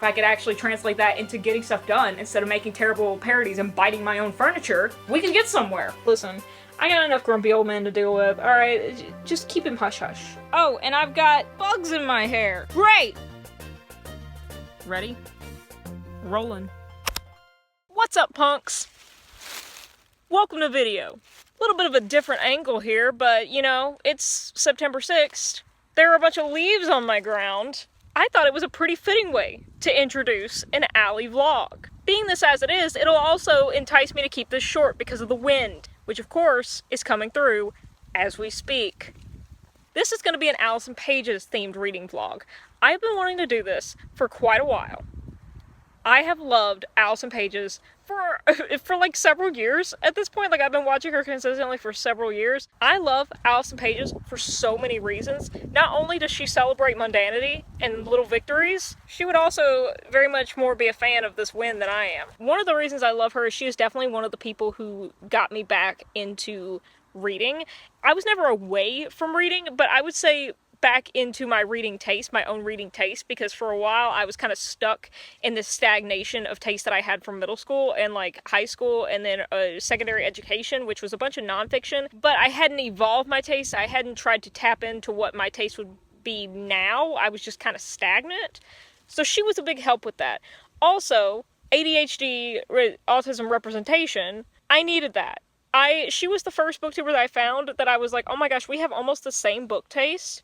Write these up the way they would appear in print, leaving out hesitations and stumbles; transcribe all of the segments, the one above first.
If I could actually translate that into getting stuff done instead of making terrible parodies and biting my own furniture, we could get somewhere. Listen, I got enough grumpy old men to deal with, alright? Just keep him hush-hush. Oh, and I've got bugs in my hair. Great! Ready? Rolling. What's up, punks? Welcome to the video. A little bit of a different angle here, but, you know, it's September 6th. There are a bunch of leaves on my ground. I thought it was a pretty fitting way to introduce an alley vlog. Being this as it is, it'll also entice me to keep this short because of the wind, which of course is coming through as we speak. This is going to be an Allison Paiges themed reading vlog. I've been wanting to do this for quite a while. I have loved Allison Paiges for like several years at this point. Like, I've been watching her consistently for several years. I love Allison Paiges for so many reasons. Not only does she celebrate mundanity and little victories, she would also very much more be a fan of this win than I am. One of the reasons I love her is she is definitely one of the people who got me back into reading. I was never away from reading, but I would say back into my reading taste, my own reading taste, because for a while I was kind of stuck in this stagnation of taste that I had from middle school and like high school and then secondary education, which was a bunch of nonfiction, but I hadn't evolved my taste. I hadn't tried to tap into what my taste would be now. I was just kind of stagnant. So she was a big help with that. Also, ADHD, autism representation, I needed that. She was the first booktuber that I found that I was like, oh my gosh, we have almost the same book taste.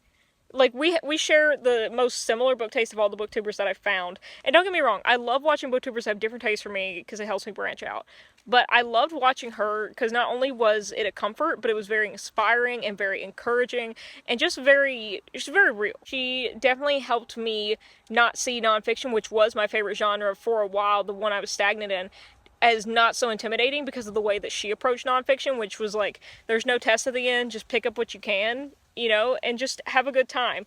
Like, we share the most similar book taste of all the booktubers that I've found. And don't get me wrong, I love watching booktubers have different tastes for me because it helps me branch out. But I loved watching her because not only was it a comfort, but it was very inspiring and very encouraging and just very real. She definitely helped me not see nonfiction, which was my favorite genre for a while, the one I was stagnant in, as not so intimidating because of the way that she approached nonfiction, which was like, there's no test at the end, just pick up what you can, you know, and just have a good time.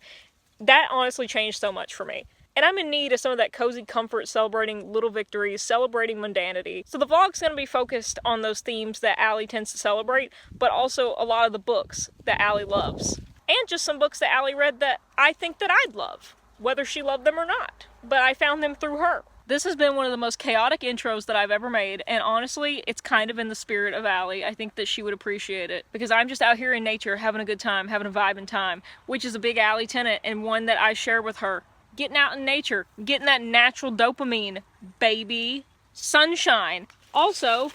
That honestly changed so much for me. And I'm in need of some of that cozy comfort, celebrating little victories, celebrating mundanity. So the vlog's going to be focused on those themes that Allie tends to celebrate, but also a lot of the books that Allie loves. And just some books that Allie read that I think that I'd love, whether she loved them or not. But I found them through her. This has been one of the most chaotic intros that I've ever made, and honestly, it's kind of in the spirit of Allie. I think that she would appreciate it, because I'm just out here in nature, having a good time, having a vibe in time, which is a big Allie tenet, and one that I share with her. Getting out in nature, getting that natural dopamine, baby. Sunshine. Also,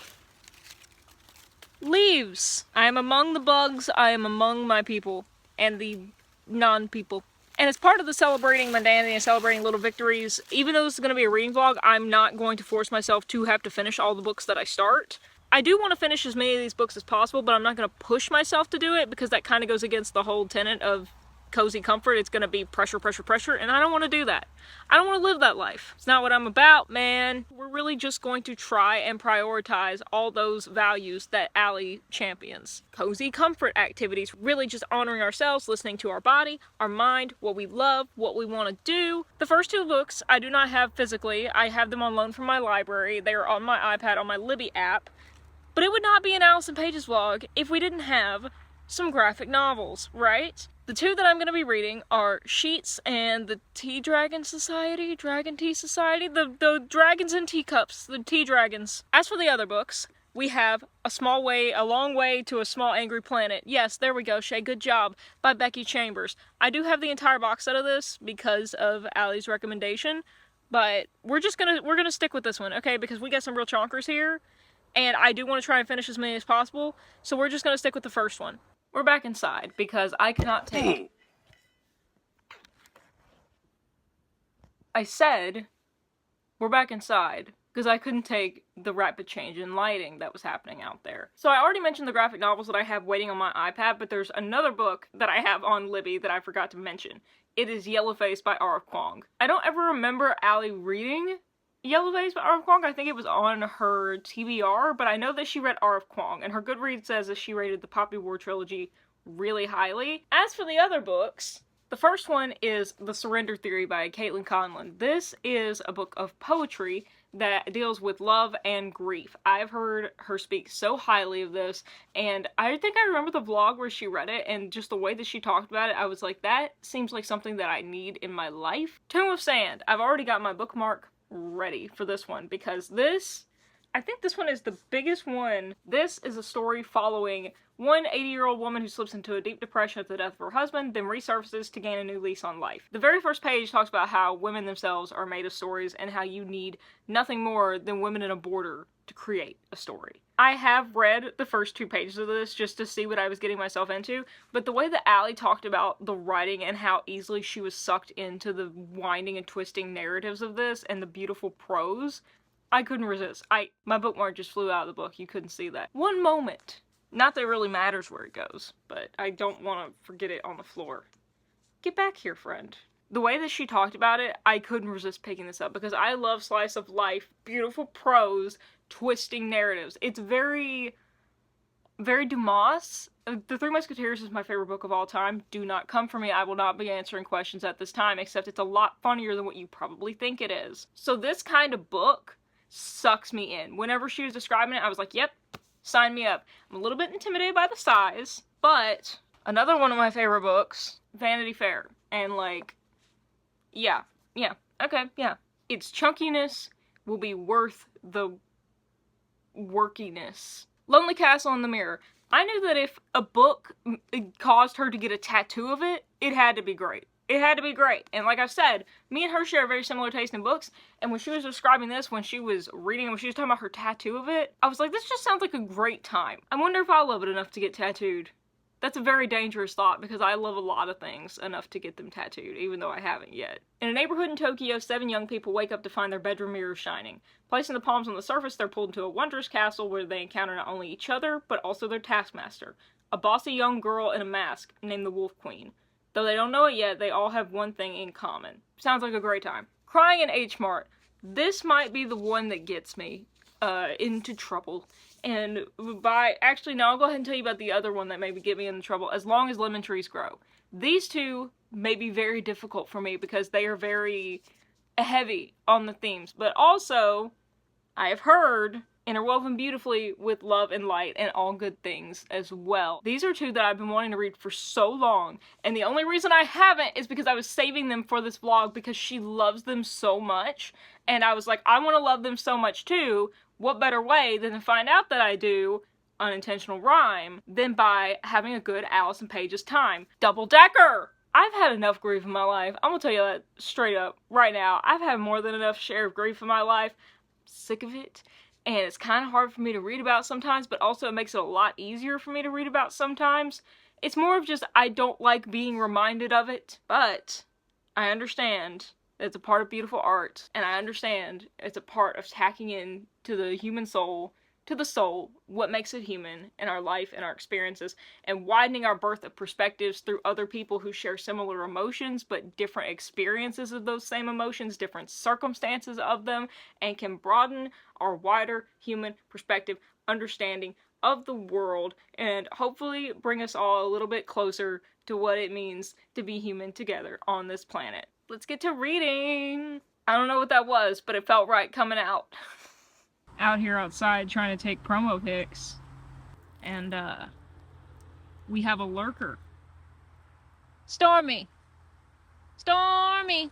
leaves. I am among the bugs, I am among my people, and the non-people. And as part of the celebrating mundanity and celebrating little victories, even though this is going to be a reading vlog, I'm not going to force myself to have to finish all the books that I start. I do want to finish as many of these books as possible, but I'm not going to push myself to do it because that kind of goes against the whole tenet of cozy comfort. It's going to be pressure, pressure, pressure, and I don't want to do that. I don't want to live that life. It's not what I'm about, man. We're really just going to try and prioritize all those values that Allie champions. Cozy comfort activities, really just honoring ourselves, listening to our body, our mind, what we love, what we want to do. The first two books I do not have physically. I have them on loan from my library. They are on my iPad, on my Libby app. But it would not be an Allison Paiges vlog if we didn't have some graphic novels, right? The two that I'm going to be reading are Sheets and the Tea Dragon Society, Dragon Tea Society, the dragons in teacups, the tea dragons. As for the other books, we have A Long Way to a Small Angry Planet. Yes, there we go, Shay, good job, by Becky Chambers. I do have the entire box set of this because of Allie's recommendation, but we're gonna stick with this one, okay? Because we got some real chonkers here, and I do want to try and finish as many as possible, so we're just gonna stick with the first one. We're back inside because I cannot take... I said we're back inside because I couldn't take the rapid change in lighting that was happening out there. So I already mentioned the graphic novels that I have waiting on my iPad, but there's another book that I have on Libby that I forgot to mention. It is Yellowface by R.F. Kuang. I don't ever remember Allie reading Yellowface by R.F. Kuang. I think it was on her TBR, but I know that she read R.F. Kuang, and her Goodreads says that she rated the Poppy War trilogy really highly. As for the other books, The first one is The Surrender Theory by Caitlin Conlon. This is a book of poetry that deals with love and grief. I've heard her speak so highly of this, and I think I remember the vlog where she read it, and just the way that she talked about it, I was like, that seems like something that I need in my life. Tomb of Sand. I've already got my bookmark ready for this one, because I think this one is the biggest one. This is a story following one 80-year-old woman who slips into a deep depression at the death of her husband, then resurfaces to gain a new lease on life. The very first page talks about how women themselves are made of stories and how you need nothing more than women in a border to create a story. I have read the first 2 pages of this just to see what I was getting myself into, but the way that Allie talked about the writing and how easily she was sucked into the winding and twisting narratives of this and the beautiful prose, I couldn't resist. My bookmark just flew out of the book. You couldn't see that. One moment. Not that it really matters where it goes, but I don't want to forget it on the floor. Get back here, friend. The way that she talked about it, I couldn't resist picking this up because I love slice of life, beautiful prose, twisting narratives. It's very, very Dumas. The Three Musketeers is my favorite book of all time. Do not come for me. I will not be answering questions at this time, except it's a lot funnier than what you probably think it is. So this kind of book sucks me in. Whenever she was describing it, I was like, yep, sign me up. I'm a little bit intimidated by the size, but another one of my favorite books, Vanity Fair. And like, yeah, okay, yeah. Its chunkiness will be worth the workiness. Lonely Castle in the Mirror. I knew that if a book caused her to get a tattoo of it, it had to be great. It had to be great. And like I said, me and her share a very similar taste in books, and when she was describing this, when she was reading, when she was talking about her tattoo of it, I was like, this just sounds like a great time. I wonder if I'll love it enough to get tattooed. That's a very dangerous thought, because I love a lot of things enough to get them tattooed, even though I haven't yet. In a neighborhood in Tokyo, 7 young people wake up to find their bedroom mirrors shining. Placing the palms on the surface, they're pulled into a wondrous castle where they encounter not only each other, but also their taskmaster, a bossy young girl in a mask named the Wolf Queen. Though they don't know it yet, they all have one thing in common. Sounds like a great time. Crying in H Mart. This might be the one that gets me into trouble. And actually, no, I'll go ahead and tell you about the other one that maybe get me into trouble. As Long as Lemon Trees Grow. These two may be very difficult for me because they are very heavy on the themes. But also, I have heard, interwoven beautifully with love and light and all good things as well. These are 2 that I've been wanting to read for so long, and the only reason I haven't is because I was saving them for this vlog because she loves them so much, and I was like, I want to love them so much too. What better way than to find out that I do, unintentional rhyme, than by having a good Allison Paiges time. Double Decker! I've had enough grief in my life. I'm gonna tell you that straight up right now. I've had more than enough share of grief in my life. I'm sick of it. And it's kind of hard for me to read about sometimes, but also it makes it a lot easier for me to read about sometimes. It's more of just, I don't like being reminded of it, but I understand it's a part of beautiful art, and I understand it's a part of hacking in to the human soul, to the soul, what makes it human in our life and our experiences, and widening our berth of perspectives through other people who share similar emotions, but different experiences of those same emotions, different circumstances of them, and can broaden our wider human perspective, understanding of the world, and hopefully bring us all a little bit closer to what it means to be human together on this planet. Let's get to reading! I don't know what that was, but it felt right coming out. Out here outside trying to take promo pics, and we have a lurker. Stormy! Stormy!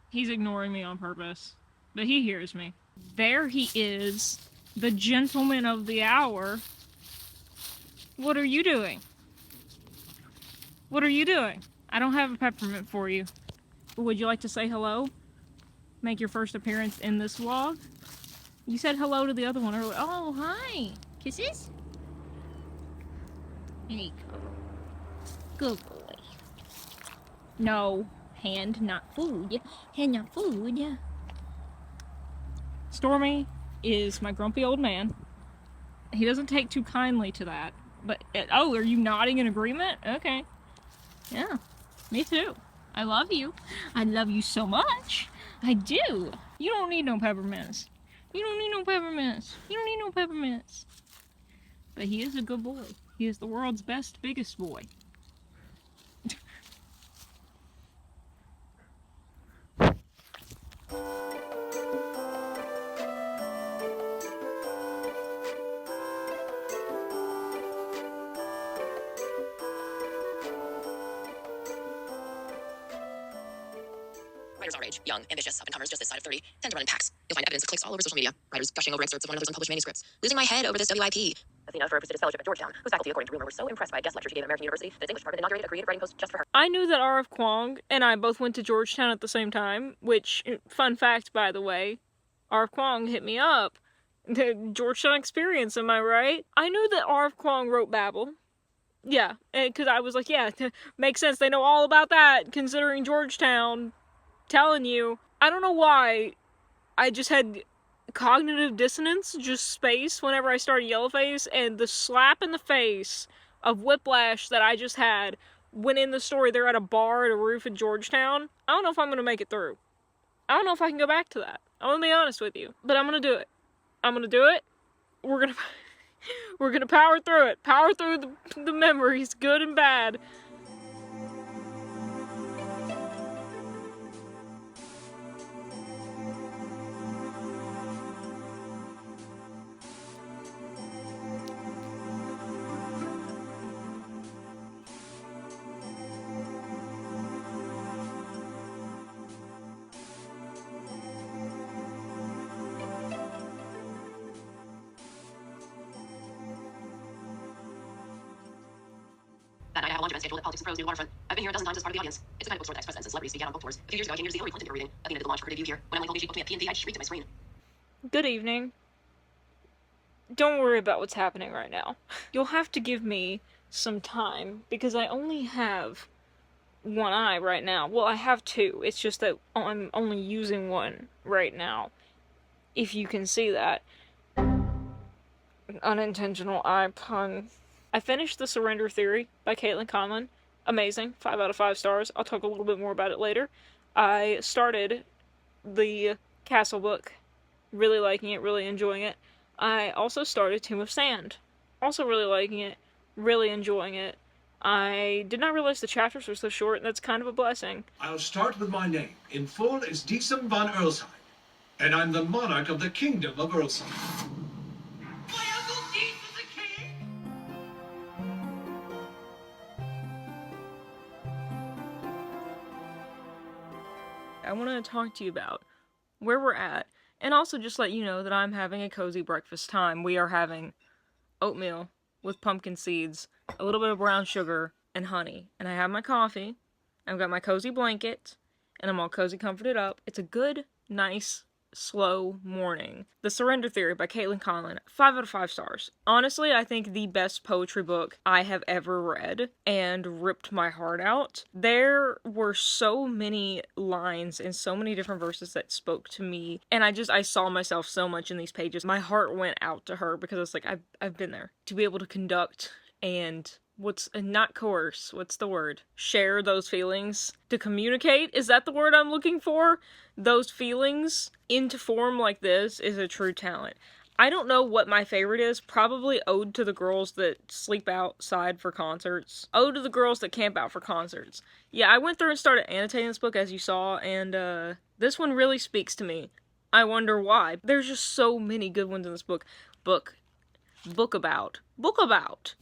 He's ignoring me on purpose, but he hears me. There he is, the gentleman of the hour. What are you doing? What are you doing? I don't have a peppermint for you. Would you like to say hello? Make your first appearance in this vlog? You said hello to the other one earlier. Oh, hi. Kisses? There you go. Good boy. No. Hand, not food. Hand, not food. Stormy is my grumpy old man. He doesn't take too kindly to that. But, oh, are you nodding in agreement? Okay. Yeah, me too. I love you. I love you so much. I do. You don't need no peppermints. You don't need no peppermints. You don't need no peppermints. But he is a good boy. He is the world's best, biggest boy. Writers our age, young, ambitious, up-and-comers just this side of 30, tend to run in packs. You'll find evidence of cliques all over social media. Writers gushing over excerpts of one another's unpublished manuscripts. Losing my head over this WIP. Athena for her prestigious fellowship at Georgetown, whose faculty, according to rumor, were so impressed by a guest lecture she gave at American University that its English department inaugurated a creative writing post just for her. I knew that R.F. Kuang and I both went to Georgetown at the same time, which, fun fact, by the way, R.F. Kuang hit me up. The Georgetown experience, am I right? I knew that R.F. Kuang wrote Babel. Yeah, because I was like, yeah, makes sense. They know all about that, considering Georgetown. Telling you. I don't know why. I just had cognitive dissonance, just space, whenever I started Yellowface, and the slap in the face of whiplash that I just had when in the story they're at a bar at a roof in Georgetown. I don't know if I'm going to make it through. I don't know if I can go back to that. I'm going to be honest with you. But I'm going to do it. I'm going to do it. We're going to power through it. Power through the memories, good and bad. That night I have a launch event scheduled at Politics and Prose near the waterfront. I've been here a dozen times as part of the audience. It's the kind of bookstore that ex-presidents and celebrities speak out on book tours. A few years ago I came here to see Hillary Clinton do a reading. Athena did the launch for her debut here. When Emily told me she booked me at TNT, I just shrieked at my screen. Good evening. Don't worry about what's happening right now. You'll have to give me some time, because I only have one eye right now. Well, I have two. It's just that I'm only using one right now. If you can see that. Unintentional eye pun. I finished The Surrender Theory by Caitlin Conlon. Amazing. 5 out of 5 stars. I'll talk a little bit more about it later. I started the Castle book. Really liking it, really enjoying it. I also started Tomb of Sand. Also really liking it, really enjoying it. I did not realize the chapters were so short, and that's kind of a blessing. I'll start with my name. In full is Diesem von Earlsheim, and I'm the monarch of the Kingdom of Earlsheim. My Uncle Dees is a king! I want to talk to you about where we're at, and also just let you know that I'm having a cozy breakfast time. We are having oatmeal with pumpkin seeds, a little bit of brown sugar, and honey. And I have my coffee, I've got my cozy blanket, and I'm all cozy comforted up. It's a good, nice, slow morning. The Surrender Theory by Caitlin Conlon. 5 out of 5 stars. Honestly, I think the best poetry book I have ever read, and ripped my heart out. There were so many lines and so many different verses that spoke to me, and I saw myself so much in these pages. My heart went out to her, because it's like, I've been there. To be able to conduct and not coerce, what's the word? Share those feelings. To communicate, is that the word I'm looking for? Those feelings into form like this is a true talent. I don't know what my favorite is. Probably Ode to the Girls That Sleep Outside for Concerts. Ode to the Girls That Camp Out for Concerts. Yeah, I went through and started annotating this book, as you saw, and this one really speaks to me. I wonder why. There's just so many good ones in this book. Book about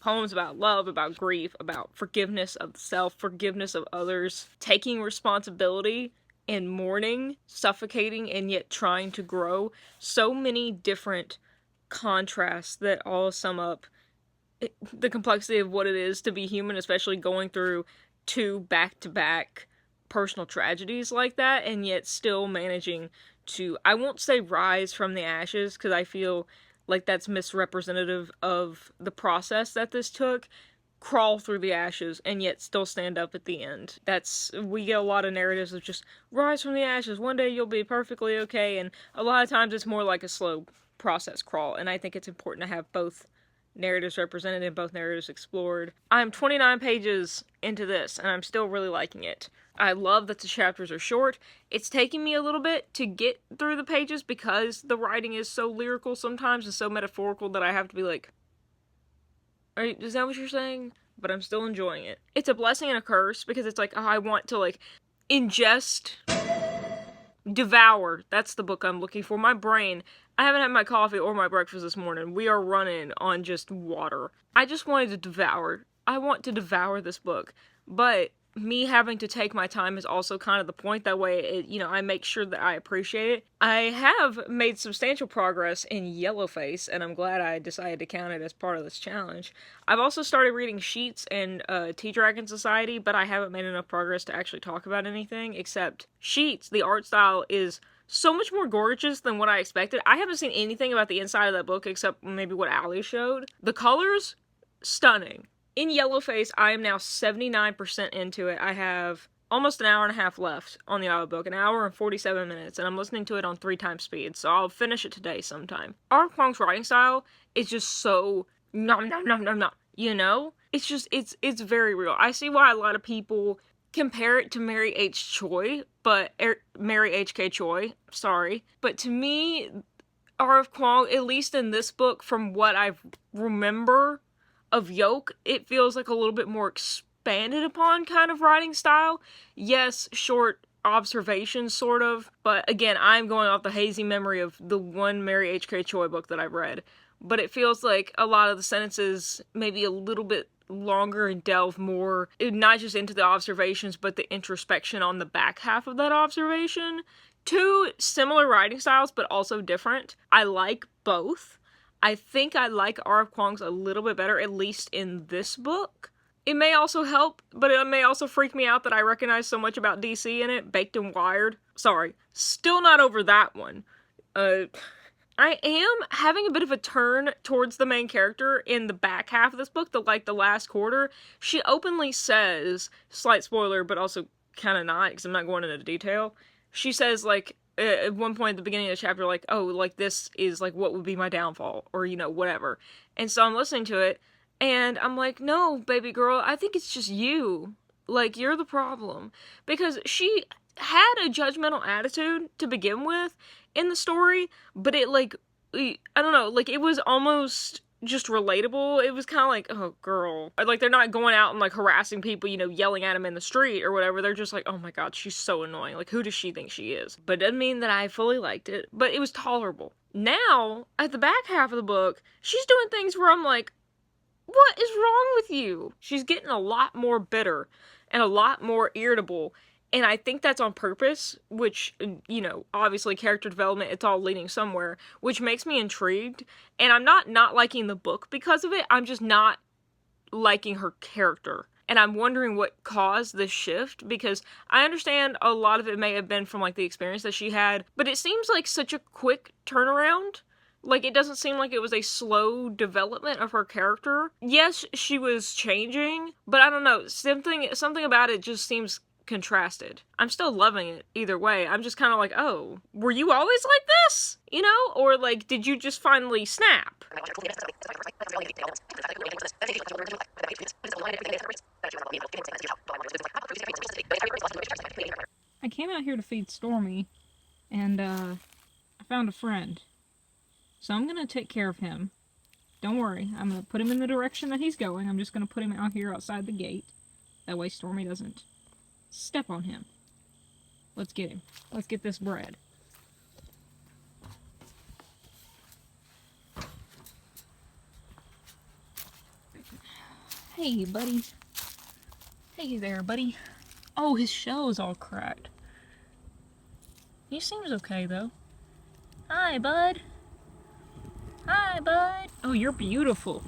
poems about love, about grief, about forgiveness of self, forgiveness of others, taking responsibility and mourning, suffocating and yet trying to grow. So many different contrasts that all sum up the complexity of what it is to be human, especially going through 2 back-to-back personal tragedies like that, and yet still managing to, I won't say rise from the ashes, because I feel like that's misrepresentative of the process that this took. Crawl through the ashes and yet still stand up at the end. We get a lot of narratives of just rise from the ashes, one day you'll be perfectly okay, and a lot of times it's more like a slow process crawl, and I think it's important to have both narratives represented and both narratives explored. I'm 29 pages into this, and I'm still really liking it. I love that the chapters are short. It's taking me a little bit to get through the pages because the writing is so lyrical sometimes and so metaphorical that I have to be like, is that what you're saying? But I'm still enjoying it. It's a blessing and a curse, because it's like, I want to, like, ingest Devour. That's the book I'm looking for. My brain. I haven't had my coffee or my breakfast this morning. We are running on just water. I just wanted to devour. I want to devour this book. But me having to take my time is also kind of the point. That way, I make sure that I appreciate it. I have made substantial progress in Yellowface, and I'm glad I decided to count it as part of this challenge. I've also started reading Sheets and Tea Dragon Society, but I haven't made enough progress to actually talk about anything, except Sheets. The art style is so much more gorgeous than what I expected. I haven't seen anything about the inside of that book except maybe what Allie showed. The colors, stunning. In Yellowface, I am now 79% into it. I have almost an hour and a half left on the audiobook, an hour and 47 minutes, and I'm listening to it on 3 times speed, so I'll finish it today sometime. R. Kwong's writing style is just so nom, you know? It's just, it's very real. I see why a lot of people compare it to Mary H. Choi, Mary H.K. Choi, sorry. But to me, R.F. Kuang, at least in this book, from what I remember of Yoke, it feels like a little bit more expanded upon kind of writing style. Yes, short observations, sort of. But again, I'm going off the hazy memory of the one Mary H.K. Choi book that I've read. But it feels like a lot of the sentences maybe a little bit longer and delve more, not just into the observations, but the introspection on the back half of that observation. 2 similar writing styles, but also different. I like both. I think I like R.F. Kuang's a little bit better, at least in this book. It may also help, but it may also freak me out that I recognize so much about DC in it. Baked and Wired. Sorry. Still not over that one. I am having a bit of a turn towards the main character in the back half of this book, the last quarter. She openly says, slight spoiler, but also kind of not, because I'm not going into detail. She says, at one point at the beginning of the chapter, this is, what would be my downfall, or, whatever. And so I'm listening to it, and I'm like, no, baby girl, I think it's just you. You're the problem. Because she had a judgmental attitude to begin with in the story, but it, I don't know, it was almost just relatable. It was kind of like, oh, girl. They're not going out and, harassing people, yelling at them in the street or whatever. They're just like, oh my god, she's so annoying. Who does she think she is? But it doesn't mean that I fully liked it, but it was tolerable. Now, at the back half of the book, she's doing things where I'm like, what is wrong with you? She's getting a lot more bitter and a lot more irritable. And I think that's on purpose, which, obviously character development, it's all leading somewhere, which makes me intrigued. And I'm not liking the book because of it, I'm just not liking her character. And I'm wondering what caused this shift, because I understand a lot of it may have been from, the experience that she had, but it seems like such a quick turnaround. It doesn't seem like it was a slow development of her character. Yes, she was changing, but I don't know, something about it just seems contrasted. I'm still loving it either way. I'm just kind of like, oh, were you always like this? Or did you just finally snap? I came out here to feed Stormy, and I found a friend. So I'm gonna take care of him. Don't worry, I'm gonna put him in the direction that he's going. I'm just gonna put him out here outside the gate. That way Stormy doesn't step on him. Let's get him. Let's get this bread. Hey, buddy. Hey there, buddy. Oh, his shell is all cracked. He seems okay, though. Hi, bud. Hi, bud. Oh, you're beautiful.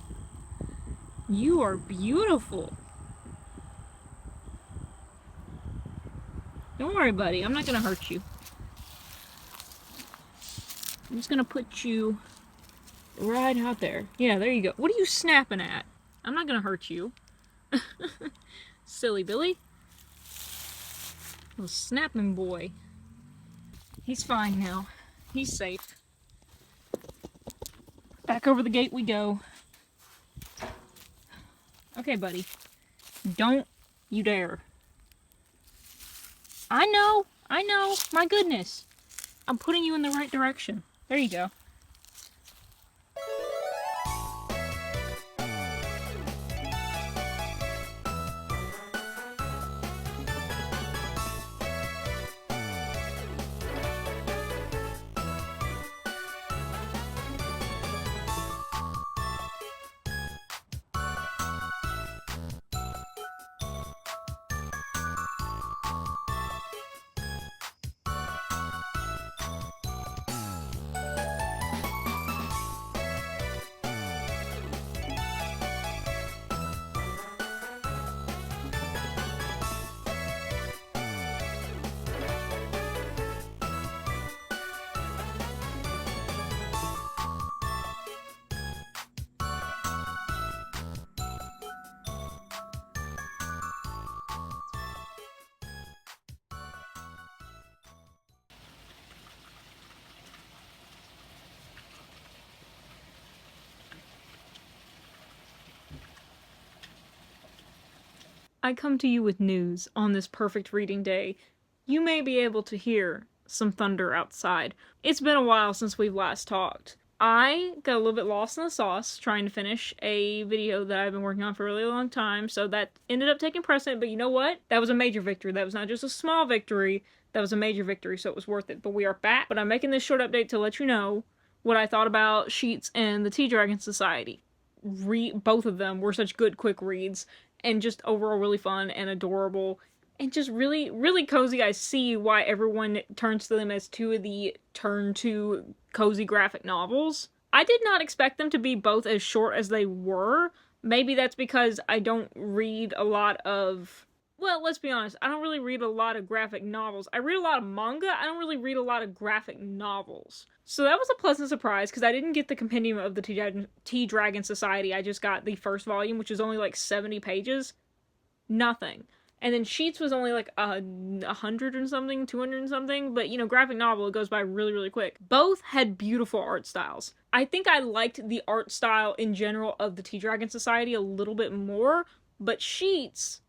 You are beautiful. Don't worry, buddy. I'm not gonna hurt you. I'm just gonna put you right out there. Yeah, there you go. What are you snapping at? I'm not gonna hurt you. Silly Billy. Little snapping boy. He's fine now. He's safe. Back over the gate we go. Okay, buddy. Don't you dare. I know. My goodness. I'm putting you in the right direction. There you go. I come to you with news on this perfect reading day. You may be able to hear some thunder outside. It's been a while since we've last talked. I got a little bit lost in the sauce trying to finish a video that I've been working on for a really long time, so that ended up taking precedent, but you know what? That was a major victory. That was not just a small victory, that was a major victory, so it was worth it. But we are back, but I'm making this short update to let you know what I thought about Sheets and the Tea Dragon Society. Both of them were such good quick reads, and just overall really fun and adorable, and just really, really cozy. I see why everyone turns to them as two of the turn to cozy graphic novels. I did not expect them to be both as short as they were. Maybe that's because I don't read a lot of... Well, let's be honest, I don't really read a lot of graphic novels. I read a lot of manga, I don't really read a lot of graphic novels. So that was a pleasant surprise, because I didn't get the compendium of the Tea Dragon Society, I just got the first volume, which is only like 70 pages. Nothing. And then Sheets was only like 100 and something, 200 and something, but you know, graphic novel, it goes by really, really quick. Both had beautiful art styles. I think I liked the art style in general of the Tea Dragon Society a little bit more, but Sheets...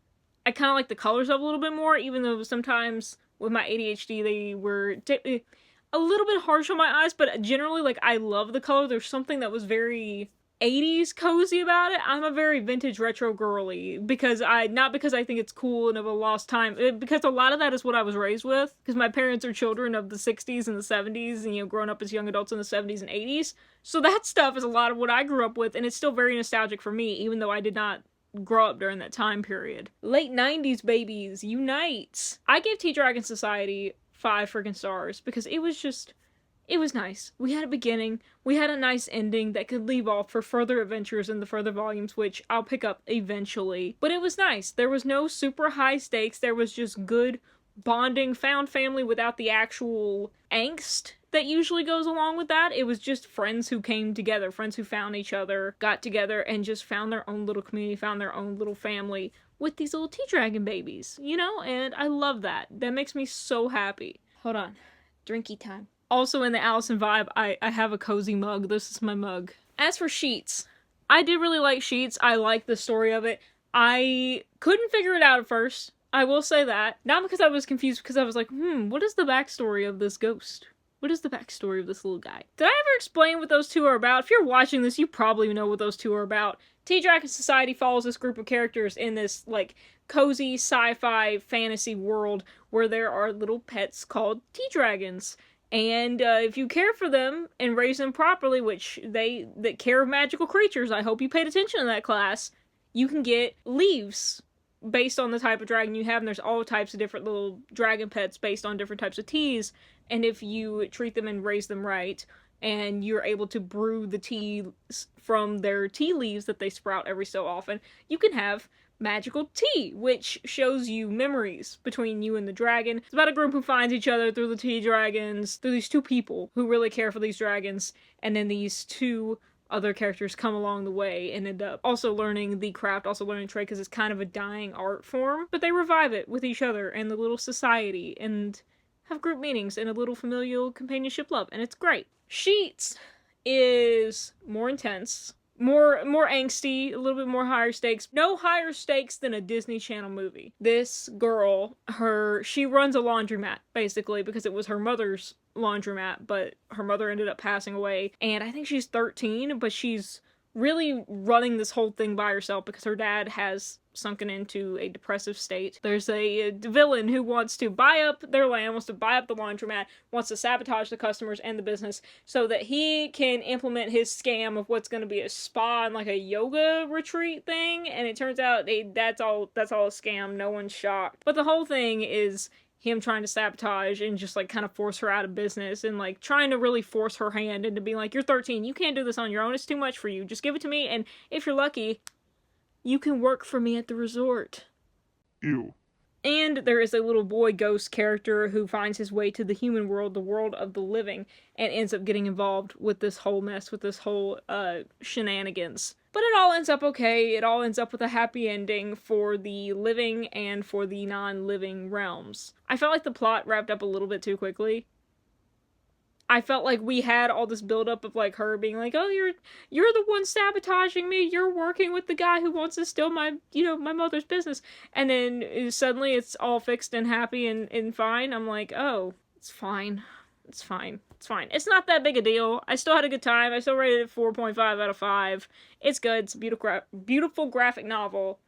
I kind of like the colors of a little bit more, even though sometimes with my ADHD they were a little bit harsh on my eyes, but generally, like, I love the color. There's something that was very 80s cozy about it. I'm a very vintage retro girly, not because I think it's cool and of a lost time, because a lot of that is what I was raised with, because my parents are children of the 60s and the 70s, and, you know, growing up as young adults in the 70s and 80s. So that stuff is a lot of what I grew up with, and it's still very nostalgic for me, even though I did not grow up during that time period. Late 90s babies, unite! I gave Tea Dragon Society 5 freaking stars because it was nice. We had a beginning, we had a nice ending that could leave off for further adventures in the further volumes, which I'll pick up eventually. But it was nice. There was no super high stakes, there was just good bonding, found family without the actual angst that usually goes along with that. It was just friends who came together, friends who found each other, got together, and just found their own little community, found their own little family with these little tea dragon babies, you know? And I love that. That makes me so happy. Hold on. Drinky time. Also in the Allison vibe, I have a cozy mug. This is my mug. As for Sheets, I did really like Sheets. I like the story of it. I couldn't figure it out at first. I will say that. Not because I was confused, because I was like, what is the backstory of this ghost? What is the backstory of this little guy? Did I ever explain what those two are about? If you're watching this, you probably know what those two are about. Tea Dragon Society follows this group of characters in this, like, cozy sci-fi fantasy world where there are little pets called tea dragons. And if you care for them and raise them properly, which that care of magical creatures, I hope you paid attention in that class, you can get leaves based on the type of dragon you have, and there's all types of different little dragon pets based on different types of teas, and if you treat them and raise them right, and you're able to brew the tea from their tea leaves that they sprout every so often, you can have magical tea, which shows you memories between you and the dragon. It's about a group who finds each other through the tea dragons, through these two people who really care for these dragons, and then these two other characters come along the way and end up also learning the craft, also learning trade, because it's kind of a dying art form. But they revive it with each other and the little society and have group meetings and a little familial companionship love, and it's great. Sheets is more intense, more angsty, a little bit more higher stakes. No higher stakes than a Disney Channel movie. This girl, she runs a laundromat, basically, because it was her mother's laundromat, but her mother ended up passing away, and I think she's 13, but she's really running this whole thing by herself because her dad has sunken into a depressive state. There's a villain who wants to buy up their land, wants to buy up the laundromat, wants to sabotage the customers and the business so that he can implement his scam of what's going to be a spa and like a yoga retreat thing, and it turns out that's all a scam. No one's shocked. But the whole thing is him trying to sabotage and just like kind of force her out of business and like trying to really force her hand into being like, you're 13, you can't do this on your own, it's too much for you, just give it to me, and if you're lucky, you can work for me at the resort. Ew. And there is a little boy ghost character who finds his way to the human world, the world of the living, and ends up getting involved with this whole mess, with this whole shenanigans. But it all ends up okay. It all ends up with a happy ending for the living and for the non-living realms. I felt like the plot wrapped up a little bit too quickly. I felt like we had all this buildup of like her being like, oh, you're the one sabotaging me. You're working with the guy who wants to steal my, my mother's business. And then suddenly it's all fixed and happy and fine. I'm like, oh, it's fine. It's fine. It's fine. It's not that big a deal. I still had a good time. I still rated it 4.5 out of 5. It's good. It's a beautiful graphic novel.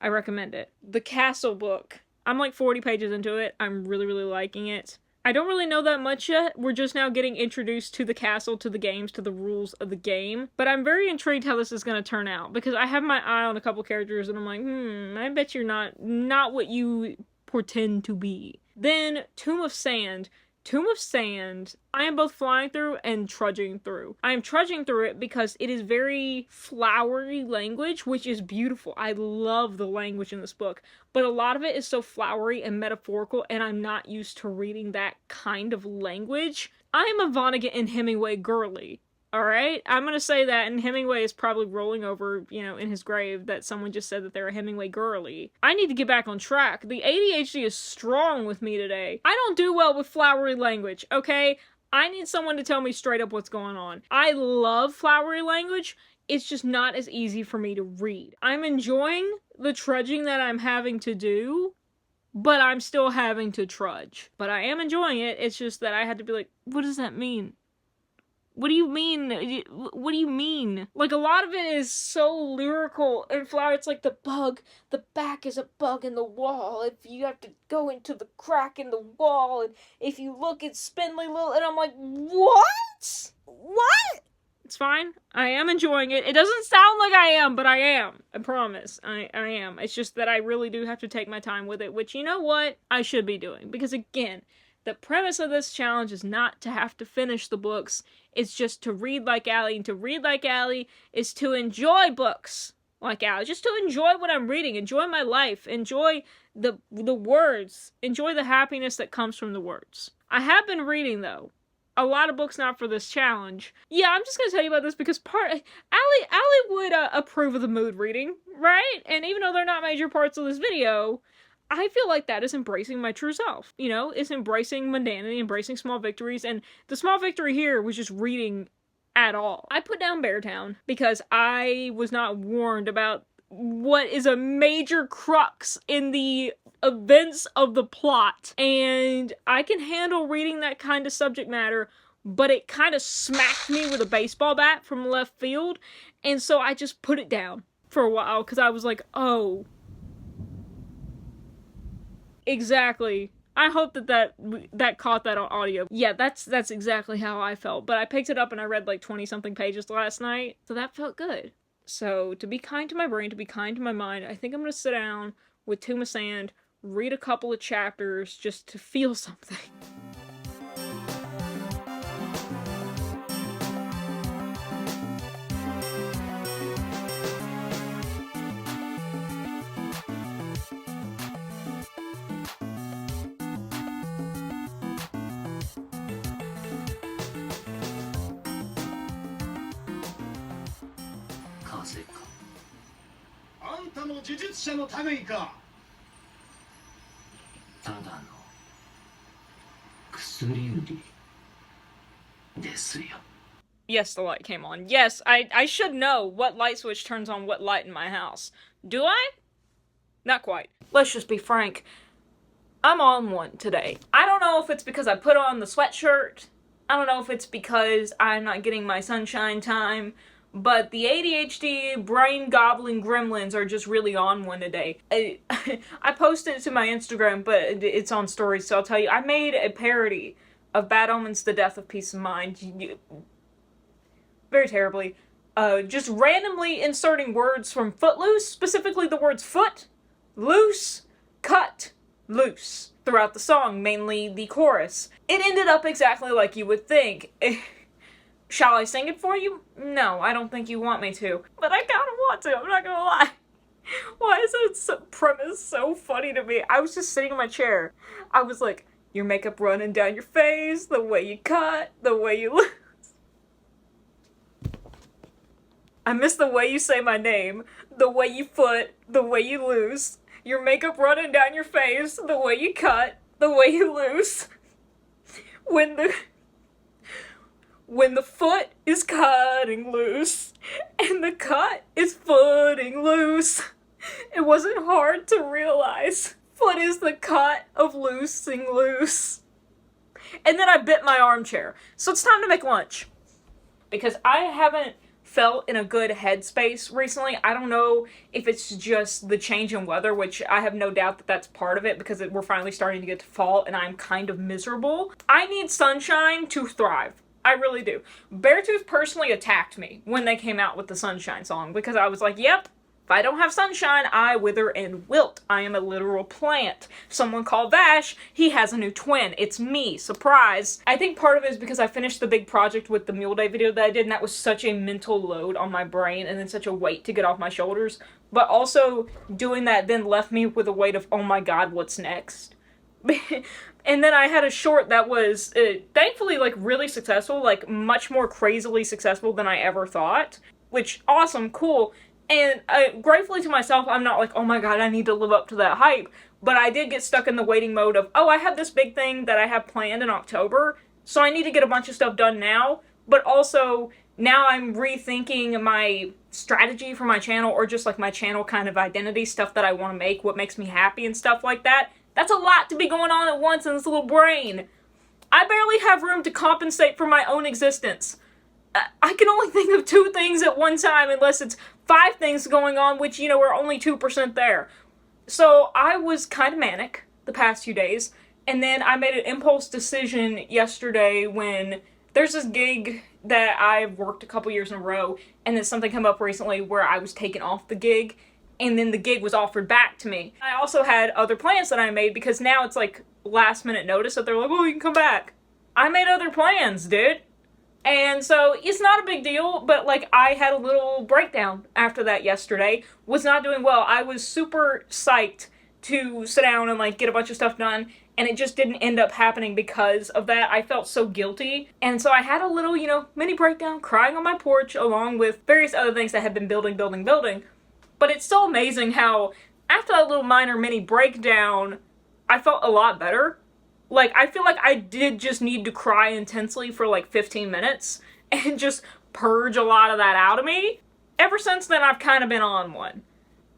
I recommend it. The Castle book. I'm like 40 pages into it. I'm really, really liking it. I don't really know that much yet. We're just now getting introduced to the castle, to the games, to the rules of the game. But I'm very intrigued how this is going to turn out, because I have my eye on a couple characters and I'm like, I bet you're not what you portend to be. Then Tomb of Sand. Tomb of Sand, I am both flying through and trudging through. I am trudging through it because it is very flowery language, which is beautiful. I love the language in this book, but a lot of it is so flowery and metaphorical, and I'm not used to reading that kind of language. I am a Vonnegut and Hemingway girly. Alright? I'm gonna say that, and Hemingway is probably rolling over, in his grave that someone just said that they're a Hemingway girly. I need to get back on track. The ADHD is strong with me today. I don't do well with flowery language, okay? I need someone to tell me straight up what's going on. I love flowery language. It's just not as easy for me to read. I'm enjoying the trudging that I'm having to do, but I'm still having to trudge. But I am enjoying it. It's just that I had to be like, what does that mean? What do you mean? What do you mean? Like, a lot of it is so lyrical and flower. It's like the back is a bug in the wall. If you have to go into the crack in the wall, and if you look, it's spindly little, and I'm like, what? What? It's fine. I am enjoying it. It doesn't sound like I am, but I am. I promise. I am. It's just that I really do have to take my time with it, which, you know what? I should be doing. Because, again, the premise of this challenge is not to have to finish the books. It's just to read like Allie, and to read like Allie is to enjoy books like Allie. Just to enjoy what I'm reading, enjoy my life, enjoy the words, enjoy the happiness that comes from the words. I have been reading, though, a lot of books not for this challenge. Yeah, I'm just gonna tell you about this because Allie would approve of the mood reading, right? And even though they're not major parts of this video, I feel like that is embracing my true self. It's embracing mundanity, embracing small victories, and the small victory here was just reading at all. I put down Beartown because I was not warned about what is a major crux in the events of the plot, and I can handle reading that kind of subject matter, but it kind of smacked me with a baseball bat from left field, and so I just put it down for a while because I was like, oh, exactly. I hope that caught that on audio. Yeah, that's exactly how I felt. But I picked it up and I read like 20-something pages last night, so that felt good. So to be kind to my brain, to be kind to my mind, I think I'm gonna sit down with Tomb of Sand, read a couple of chapters just to feel something. Yes, the light came on. Yes, I should know what light switch turns on what light in my house. Do I? Not quite. Let's just be frank. I'm on one today. I don't know if it's because I put on the sweatshirt. I don't know if it's because I'm not getting my sunshine time. But the ADHD brain gobbling gremlins are just really on one today. I posted it to my Instagram, but it's on stories, so I'll tell you. I made a parody of Bad Omens, The Death of Peace of Mind. Very terribly. Just randomly inserting words from Footloose, specifically the words foot, loose, cut, loose, throughout the song, mainly the chorus. It ended up exactly like you would think. Shall I sing it for you? No, I don't think you want me to. But I kinda want to, I'm not gonna lie. Why is that premise so funny to me? I was just sitting in my chair. I was like, your makeup running down your face, the way you cut, the way you look. I miss the way you say my name, the way you foot, the way you loose, your makeup running down your face, the way you cut, the way you loose. when the foot is cutting loose and the cut is footing loose. It wasn't hard to realize. Foot is the cut of loosing loose. And then I bit my armchair. So it's time to make lunch. Because I haven't felt in a good headspace recently. I don't know if it's just the change in weather, which I have no doubt that that's part of it because we're finally starting to get to fall and I'm kind of miserable. I need sunshine to thrive. I really do. Beartooth personally attacked me when they came out with the Sunshine song because I was like, yep, if I don't have sunshine, I wither and wilt. I am a literal plant. Someone called Vash. He has a new twin. It's me. Surprise. I think part of it is because I finished the big project with the Mule Day video that I did, and that was such a mental load on my brain and then such a weight to get off my shoulders. But also, doing that then left me with a weight of, oh my god, what's next? And then I had a short that was, thankfully, like, really successful, like, much more crazily successful than I ever thought. Which, awesome, cool. And gratefully to myself, I'm not like, oh my god, I need to live up to that hype. But I did get stuck in the waiting mode of, oh, I have this big thing that I have planned in October, so I need to get a bunch of stuff done now. But also, now I'm rethinking my strategy for my channel, or just like my channel kind of identity, stuff that I want to make, what makes me happy and stuff like that. That's a lot to be going on at once in this little brain. I barely have room to compensate for my own existence. I can only think of 2 things at one time unless it's 5 things going on, which, you know, are only 2% there. So I was kind of manic the past few days, and then I made an impulse decision yesterday when there's this gig that I've worked a couple years in a row, and then something came up recently where I was taken off the gig, and then the gig was offered back to me. I also had other plans that I made because now it's like last minute notice that they're like, oh, you can come back. I made other plans, dude. And so it's not a big deal, but like I had a little breakdown after that yesterday. Was not doing well. I was super psyched to sit down and like get a bunch of stuff done, and it just didn't end up happening because of that. I felt so guilty. And so I had a little, you know, mini breakdown, crying on my porch along with various other things that had been building. But it's so amazing how after that little minor mini breakdown, I felt a lot better. Like, I feel like I did just need to cry intensely for like 15 minutes and just purge a lot of that out of me. Ever since then, I've kind of been on one.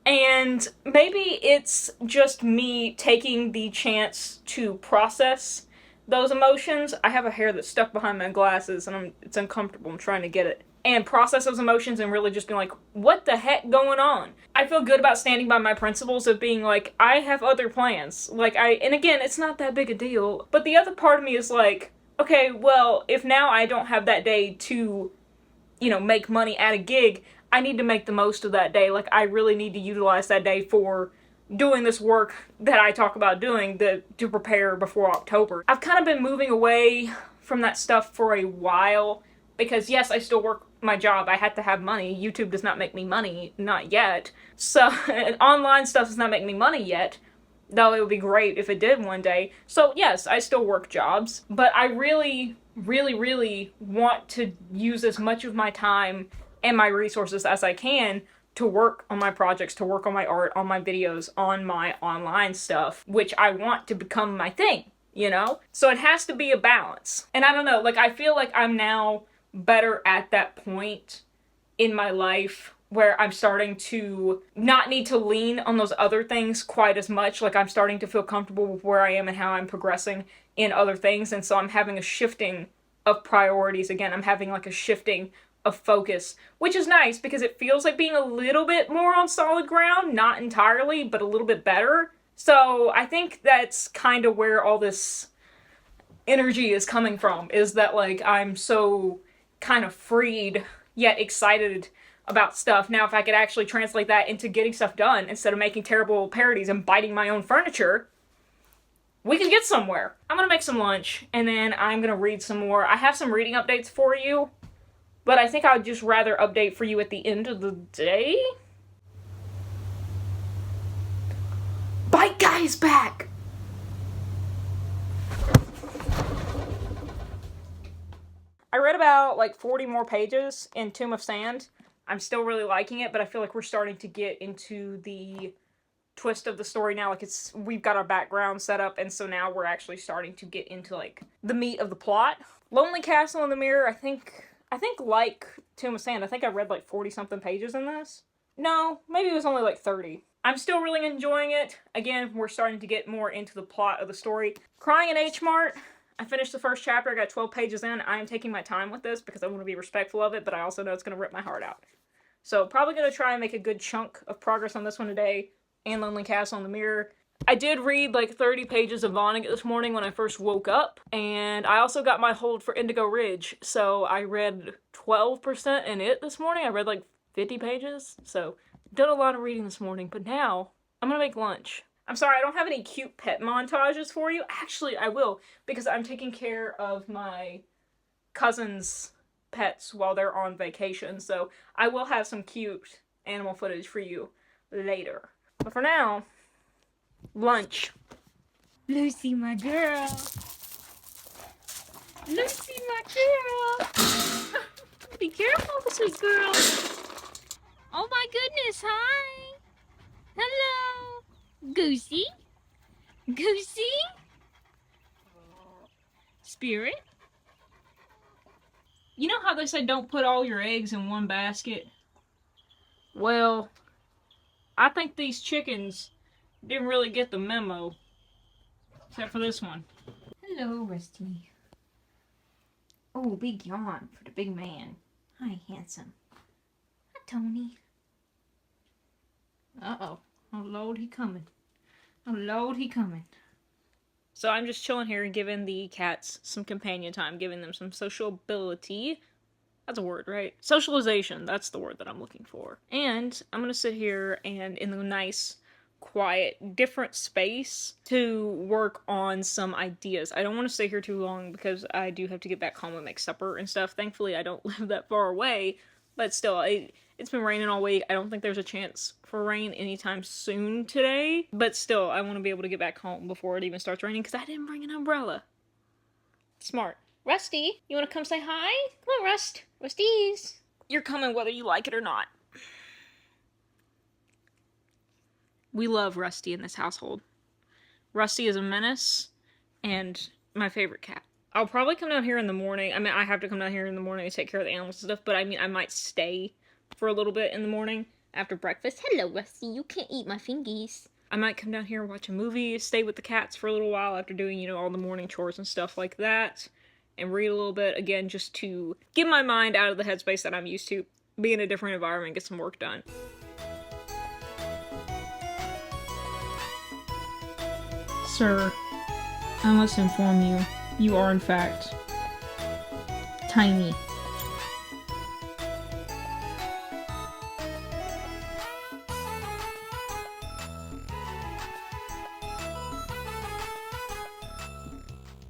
And maybe it's just me taking the chance to process those emotions. I have a hair that's stuck behind my glasses and it's uncomfortable. I'm trying to get it. And process those emotions and really just being like, what the heck going on? I feel good about standing by my principles of being like, I have other plans. Like, and again, it's not that big a deal. But the other part of me is like, okay, well, if now I don't have that day to, you know, make money at a gig, I need to make the most of that day. Like, I really need to utilize that day for doing this work that I talk about doing to prepare before October. I've kind of been moving away from that stuff for a while because, yes, I still work my job. I had to have money. YouTube does not make me money, not yet. So, online stuff does not make me money yet, though it would be great if it did one day. So, yes, I still work jobs, but I really want to use as much of my time and my resources as I can to work on my projects, to work on my art, on my videos, on my online stuff, which I want to become my thing, you know? So it has to be a balance. And I don't know, like, I feel like I'm now better at that point in my life where I'm starting to not need to lean on those other things quite as much. Like, I'm starting to feel comfortable with where I am and how I'm progressing in other things. And so I'm having a shifting of priorities again. I'm having like a shifting of focus, which is nice because it feels like being a little bit more on solid ground, not entirely, but a little bit better. So I think that's kind of where all this energy is coming from, is that like I'm so kind of freed yet excited about stuff. Now, if I could actually translate that into getting stuff done instead of making terrible parodies and biting my own furniture, we could get somewhere. I'm gonna make some lunch and then I'm gonna read some more. I have some reading updates for you, but I think I'd just rather update for you at the end of the day. Bite Guy is back! I read about like 40 more pages in Tomb of Sand. I'm still really liking it, but I feel like we're starting to get into the twist of the story now. Like, we've got our background set up, and so now we're actually starting to get into like the meat of the plot. Lonely Castle in the Mirror, I think like Tomb of Sand, I think I read like 40-something pages in this. No, maybe it was only like 30. I'm still really enjoying it. Again, we're starting to get more into the plot of the story. Crying in H Mart, I finished the first chapter, I got 12 pages in. I am taking my time with this because I want to be respectful of it, but I also know it's going to rip my heart out. So probably going to try and make a good chunk of progress on this one today, and Lonely Castle in the Mirror. I did read like 30 pages of Vonnegut this morning when I first woke up, and I also got my hold for Indigo Ridge, so I read 12% in it this morning. I read like 50 pages, so did a lot of reading this morning, but now I'm gonna make lunch. I'm sorry, I don't have any cute pet montages for you. Actually, I will, because I'm taking care of my cousin's pets while they're on vacation, so I will have some cute animal footage for you later. But for now, lunch. Lucy, my girl. Lucy, my girl. Be careful, sweet girl. Oh my goodness, hi. Hello. Goosey. Goosey. Spirit. You know how they say don't put all your eggs in one basket? Well, I think these chickens didn't really get the memo. Except for this one. Hello, Rusty. Oh, big yawn for the big man. Hi, handsome. Hi, Tony. Uh-oh. Oh, Lord, he coming. Oh, Lord, he coming. So I'm just chilling here and giving the cats some companion time, giving them some sociability. That's a word, right? Socialization, that's the word that I'm looking for. And I'm gonna sit here and in the nice, quiet, different space to work on some ideas. I don't want to stay here too long because I do have to get back home and make supper and stuff. Thankfully, I don't live that far away, but still, it's been raining all week. I don't think there's a chance for rain anytime soon today, but still, I want to be able to get back home before it even starts raining because I didn't bring an umbrella. Smart. Rusty, you want to come say hi? Come on, Rust. Rusties. You're coming whether you like it or not. We love Rusty in this household. Rusty is a menace and my favorite cat. I'll probably come down here in the morning. I mean, I have to come down here in the morning to take care of the animals and stuff, but I mean, I might stay for a little bit in the morning after breakfast. Hello, Rusty. You can't eat my fingies. I might come down here and watch a movie, stay with the cats for a little while after doing, you know, all the morning chores and stuff like that, and read a little bit, again, just to get my mind out of the headspace that I'm used to, be in a different environment, get some work done. Sir, I must inform you, you are in fact tiny.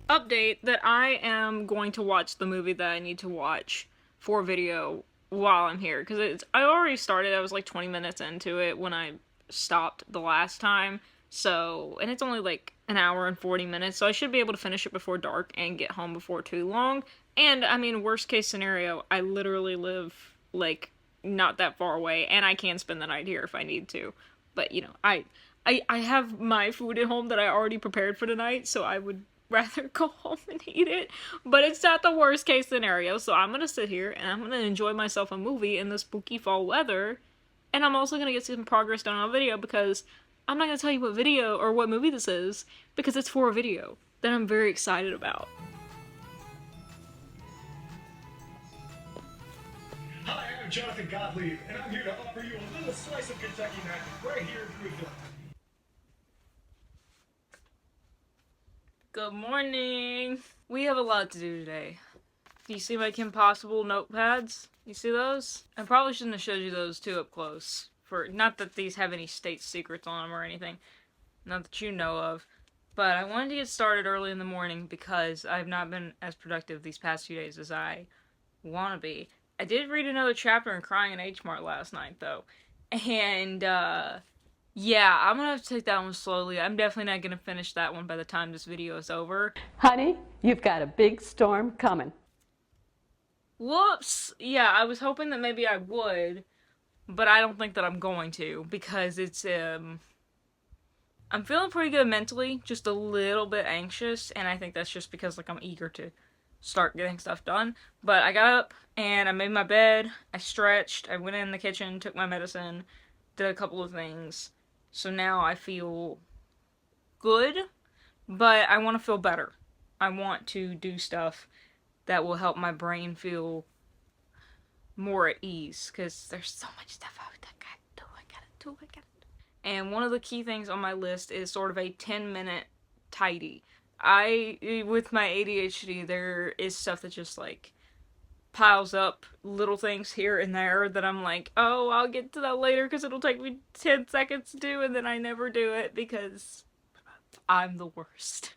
Update that I am going to watch the movie that I need to watch for video while I'm here, because I already started. I was like 20 minutes into it when I stopped the last time, so, and it's only like an hour and 40 minutes, so I should be able to finish it before dark and get home before too long. And I mean, worst case scenario, I literally live like not that far away, and I can spend the night here if I need to. But you know, I have my food at home that I already prepared for the night, so I would rather go home and eat it, but it's not the worst case scenario, so I'm gonna sit here and I'm gonna enjoy myself a movie in the spooky fall weather, and I'm also gonna get some progress done on a video, because I'm not gonna tell you what video or what movie this is, because it's for a video that I'm very excited about. Hi, I'm Jonathan Gottlieb, and I'm here to offer you a little slice of Kentucky magic right here in Greenville. Good morning! We have a lot to do today. Do you see my Kim Possible notepads? You see those? I probably shouldn't have showed you those too up close. For not that these have any state secrets on them or anything. Not that you know of. But I wanted to get started early in the morning because I've not been as productive these past few days as I want to be. I did read another chapter in Crying in H Mart last night though. And, yeah, I'm gonna have to take that one slowly. I'm definitely not gonna finish that one by the time this video is over. Honey, you've got a big storm coming. Whoops! Yeah, I was hoping that maybe I would, but I don't think that I'm going to, because it's, I'm feeling pretty good mentally, just a little bit anxious, and I think that's just because, like, I'm eager to start getting stuff done. But I got up and I made my bed, I stretched, I went in the kitchen, took my medicine, did a couple of things. So now I feel good, but I want to feel better. I want to do stuff that will help my brain feel more at ease, because there's so much stuff I gotta do. And one of the key things on my list is sort of a 10-minute tidy. With my ADHD, there is stuff that just, like, piles up, little things here and there that I'm like, oh, I'll get to that later because it'll take me 10 seconds to do, and then I never do it because I'm the worst.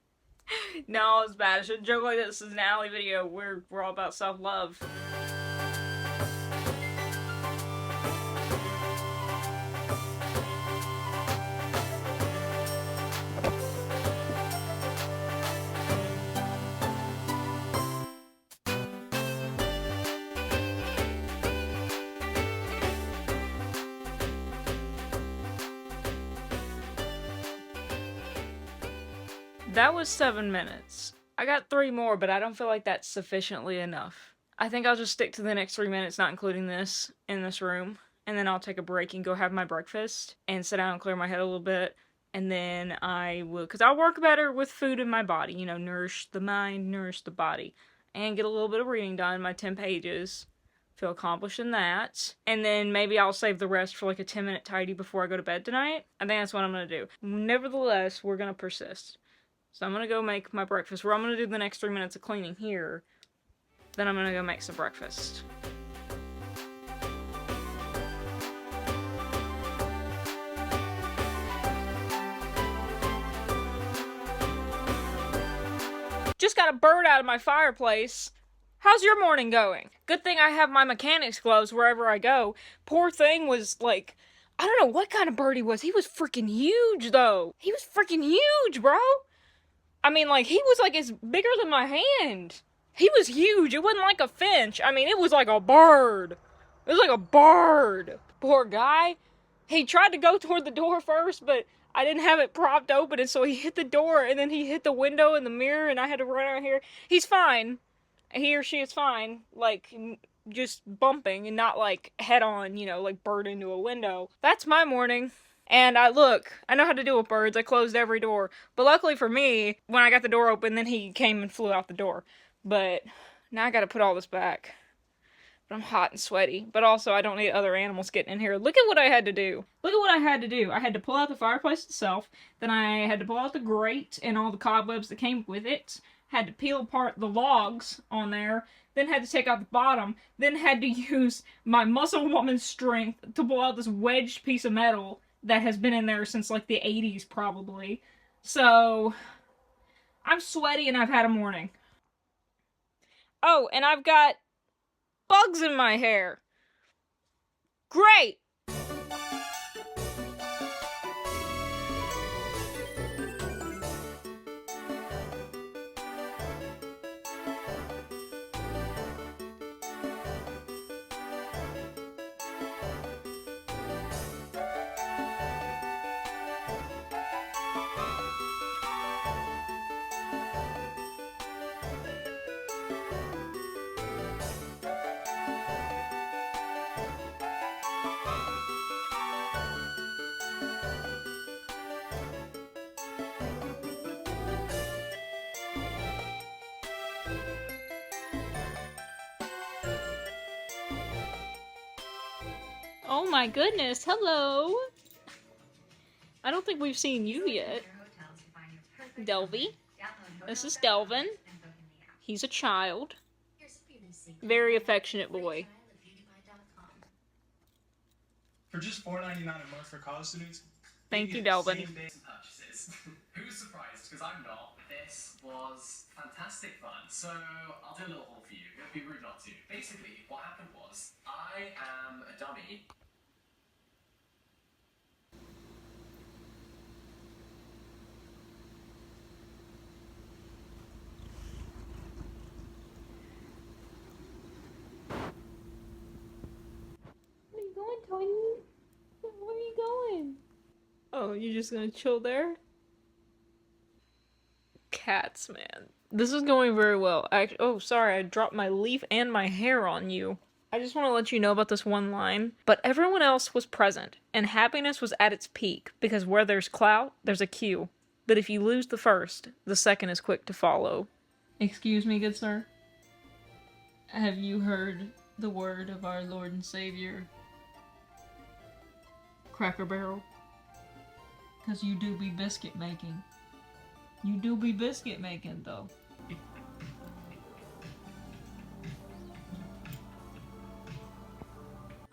No, it's bad. I shouldn't joke like this. This is an Allie video. We're all about self-love. That was 7 minutes. I got 3 more, but I don't feel like that's sufficiently enough. I think I'll just stick to the next 3 minutes, not including this, in this room. And then I'll take a break and go have my breakfast and sit down and clear my head a little bit. And then I will, because I'll work better with food in my body. You know, nourish the mind, nourish the body. And get a little bit of reading done, my 10 pages. Feel accomplished in that. And then maybe I'll save the rest for like a 10-minute tidy before I go to bed tonight. I think that's what I'm going to do. Nevertheless, we're going to persist. So I'm going to go make my breakfast, where I'm going to do the next 3 minutes of cleaning here. Then I'm going to go make some breakfast. Just got a bird out of my fireplace. How's your morning going? Good thing I have my mechanics gloves wherever I go. Poor thing was like, I don't know what kind of bird he was. He was freaking huge though. He was freaking huge, bro. I mean, like, he was, like, as bigger than my hand. He was huge. It wasn't like a finch. I mean, it was like a bird. It was like a bird. Poor guy. He tried to go toward the door first, but I didn't have it propped open, and so he hit the door, and then he hit the window and the mirror, and I had to run out here. He's fine. He or she is fine. Like, just bumping and not, like, head-on, you know, like, bird into a window. That's my morning. And I know how to deal with birds. I closed every door. But luckily for me, when I got the door open, then he came and flew out the door. But now I gotta put all this back. But I'm hot and sweaty. But also, I don't need other animals getting in here. Look at what I had to do. Look at what I had to do. I had to pull out the fireplace itself. Then I had to pull out the grate and all the cobwebs that came with it. Had to peel apart the logs on there. Then had to take out the bottom. Then had to use my muscle woman strength to pull out this wedged piece of metal that has been in there since, like, the 80s, probably. So, I'm sweaty and I've had a morning. Oh, and I've got bugs in my hair. Great! Oh my goodness, hello! I don't think we've seen you yet. Delvy. This is Delvin. He's a child. Very affectionate boy. For just $4.99 a month for college students. Thank you, Delvin. Purchases. Who's surprised? Because I'm not. This was fantastic fun. So I'll do a little haul for you. It'd be rude not to. Basically, what happened was I am a dummy. Where are you going, Tony? Where are you going? Oh, you're just gonna chill there? Cats, man. This is going very well. Oh, sorry, I dropped my leaf and my hair on you. I just want to let you know about this one line. But everyone else was present, and happiness was at its peak, because where there's clout, there's a queue. But if you lose the first, the second is quick to follow. Excuse me, good sir? Have you heard the word of our Lord and Savior, Cracker Barrel? Because you do be biscuit making. You do be biscuit making, though.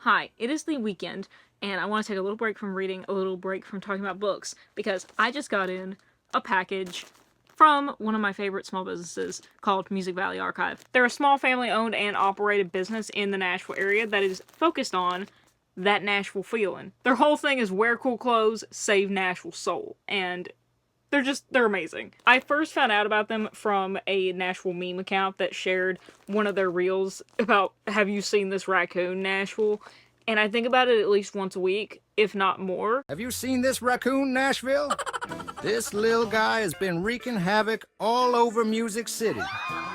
Hi, it is the weekend, and I want to take a little break from reading, a little break from talking about books, because I just got in a package from one of my favorite small businesses called Music Valley Archive. They're a small family-owned and operated business in the Nashville area that is focused on that Nashville feeling. Their whole thing is wear cool clothes, save Nashville soul, and they're amazing. I first found out about them from a Nashville meme account that shared one of their reels about, have you seen this raccoon, Nashville? And I think about it at least once a week, if not more. Have you seen this raccoon, Nashville? This little guy has been wreaking havoc all over Music City.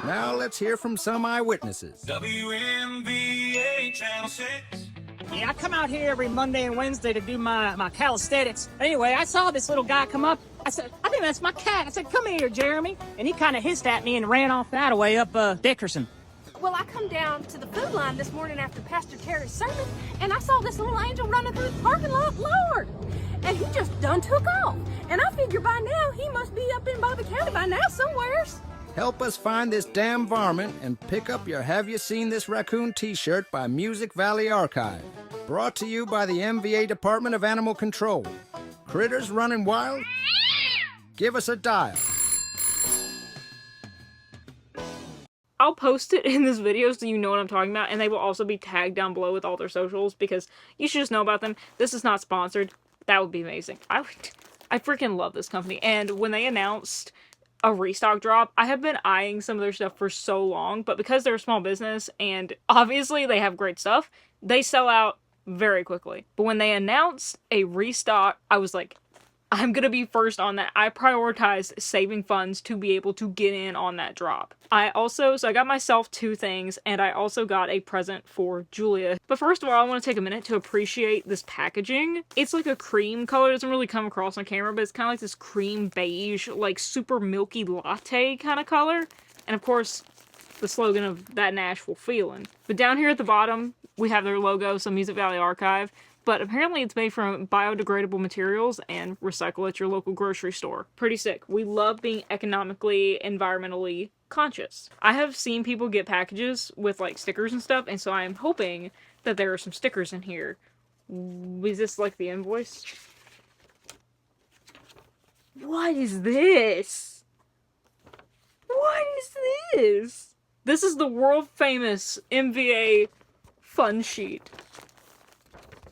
Now let's hear from some eyewitnesses. WMVA Channel 6. Yeah, I come out here every Monday and Wednesday to do my calisthenics. Anyway, I saw this little guy come up. I said, I think that's my cat. I said, come here, Jeremy. And he kind of hissed at me and ran off that way up Dickerson. Well, I come down to the food line this morning after Pastor Terry's sermon, and I saw this little angel running through the parking lot, Lord. And he just done took off. And I figure by now he must be up in Bobby County by now somewheres. Help us find this damn varmint and pick up your Have You Seen This Raccoon t-shirt by Music Valley Archive. Brought to you by the MVA Department of Animal Control. Critters running wild? Give us a dial. I'll post it in this video so you know what I'm talking about, and they will also be tagged down below with all their socials, because you should just know about them. This is not sponsored. That would be amazing. I freaking love this company, and when they announced a restock drop, I have been eyeing some of their stuff for so long, but because they're a small business, and obviously they have great stuff, they sell out very quickly. But when they announced a restock, I was like, I'm gonna be first on that. I prioritized saving funds to be able to get in on that drop. I got myself two things, and I also got a present for Julia. But first of all, I want to take a minute to appreciate this packaging. It's like a cream color. It doesn't really come across on camera, but it's kind of like this cream beige, like super milky latte kind of color. And of course, the slogan of that Nashville feeling. But down here at the bottom, we have their logo, so Music Valley Archive. But apparently it's made from biodegradable materials and recycle at your local grocery store. Pretty sick. We love being economically, environmentally conscious. I have seen people get packages with like stickers and stuff, and so I am hoping that there are some stickers in here. Is this like the invoice? What is this? What is this? This is the world famous MVA fun sheet.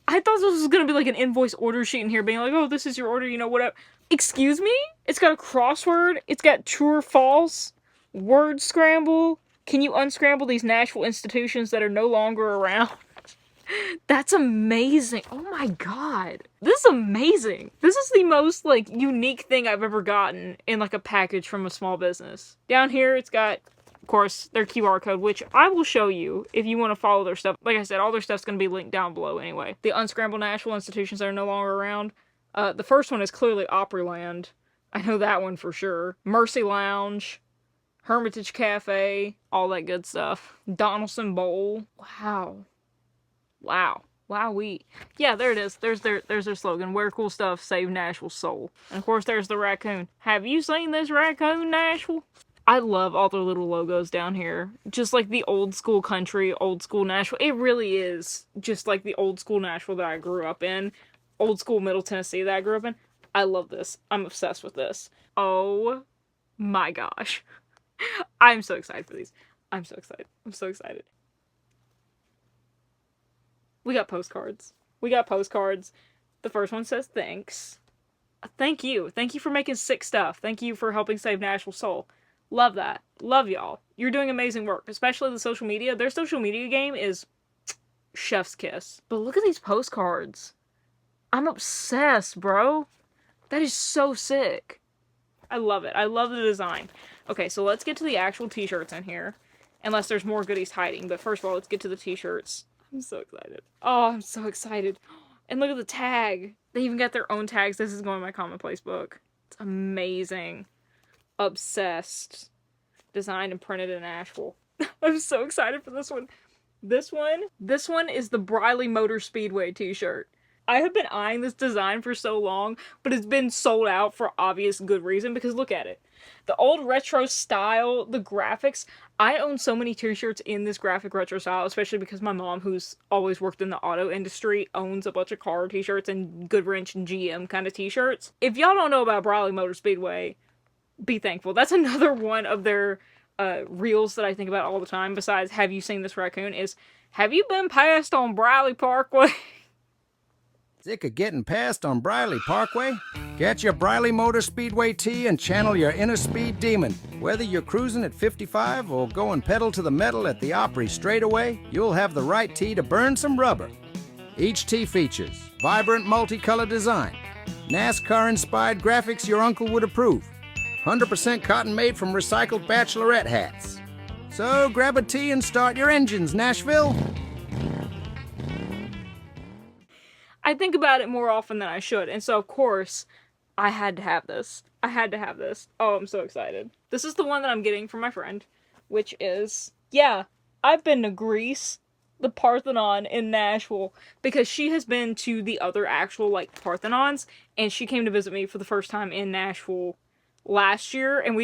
I thought this was gonna be like an invoice order sheet in here being like, oh, this is your order, you know, whatever. Excuse me? It's got a crossword, it's got true or false, word scramble. Can you unscramble these Nashville institutions that are no longer around? That's amazing. Oh my god. This is amazing. This is the most, like, unique thing I've ever gotten in, like, a package from a small business. Down here, it's got, of course, their QR code, which I will show you if you want to follow their stuff. Like I said, all their stuff's going to be linked down below anyway. The unscrambled Nashville institutions that are no longer around. The first one is clearly Opryland. I know that one for sure. Mercy Lounge. Hermitage Cafe. All that good stuff. Donaldson Bowl. Wow. Wow. Wowee. Yeah, there it is. There's their slogan. Wear cool stuff, save Nashville soul. And of course there's the raccoon. Have you seen this raccoon, Nashville? I love all their little logos down here. Just like the old school country, old school Nashville. It really is just like the old school Nashville that I grew up in. Old school Middle Tennessee that I grew up in. I love this. I'm obsessed with this. Oh my gosh. I'm so excited for these. I'm so excited. I'm so excited. We got postcards. The first one says thanks. Thank you. Thank you for making sick stuff. Thank you for helping save Nashville soul. Love that. Love y'all. You're doing amazing work, especially the social media. Their social media game is chef's kiss. But look at these postcards. I'm obsessed, bro. That is so sick. I love it. I love the design. Okay, so let's get to the actual t-shirts in here. Unless there's more goodies hiding. But first of all, let's get to the t-shirts. I'm so excited. Oh, I'm so excited. And look at the tag. They even got their own tags. This is going in my commonplace book. It's amazing. Obsessed. Designed and printed in Asheville. I'm so excited for this one. This one is the Briley Motor Speedway t-shirt. I have been eyeing this design for so long, but it's been sold out for obvious good reason, because look at it. The old retro style, the graphics. I own so many t-shirts in this graphic retro style, especially because my mom, who's always worked in the auto industry, owns a bunch of car t-shirts and Goodwrench and GM kind of t-shirts. If y'all don't know about Briley Motor Speedway, be thankful. That's another one of their reels that I think about all the time, besides have you seen this raccoon, is have you been passed on Briley Parkway? Sick of getting passed on Briley Parkway? Get your Briley Motor Speedway tee and channel your inner speed demon. Whether you're cruising at 55 or going pedal to the metal at the Opry straightaway, you'll have the right tee to burn some rubber. Each tee features vibrant multicolored design, NASCAR-inspired graphics your uncle would approve, 100% cotton made from recycled bachelorette hats. So grab a tee and start your engines, Nashville. I think about it more often than I should, and so of course, I had to have this. I had to have this. Oh, I'm so excited. This is the one that I'm getting from my friend, which is, yeah, I've been to Greece, the Parthenon in Nashville, because she has been to the other actual, like, Parthenons, and she came to visit me for the first time in Nashville last year, and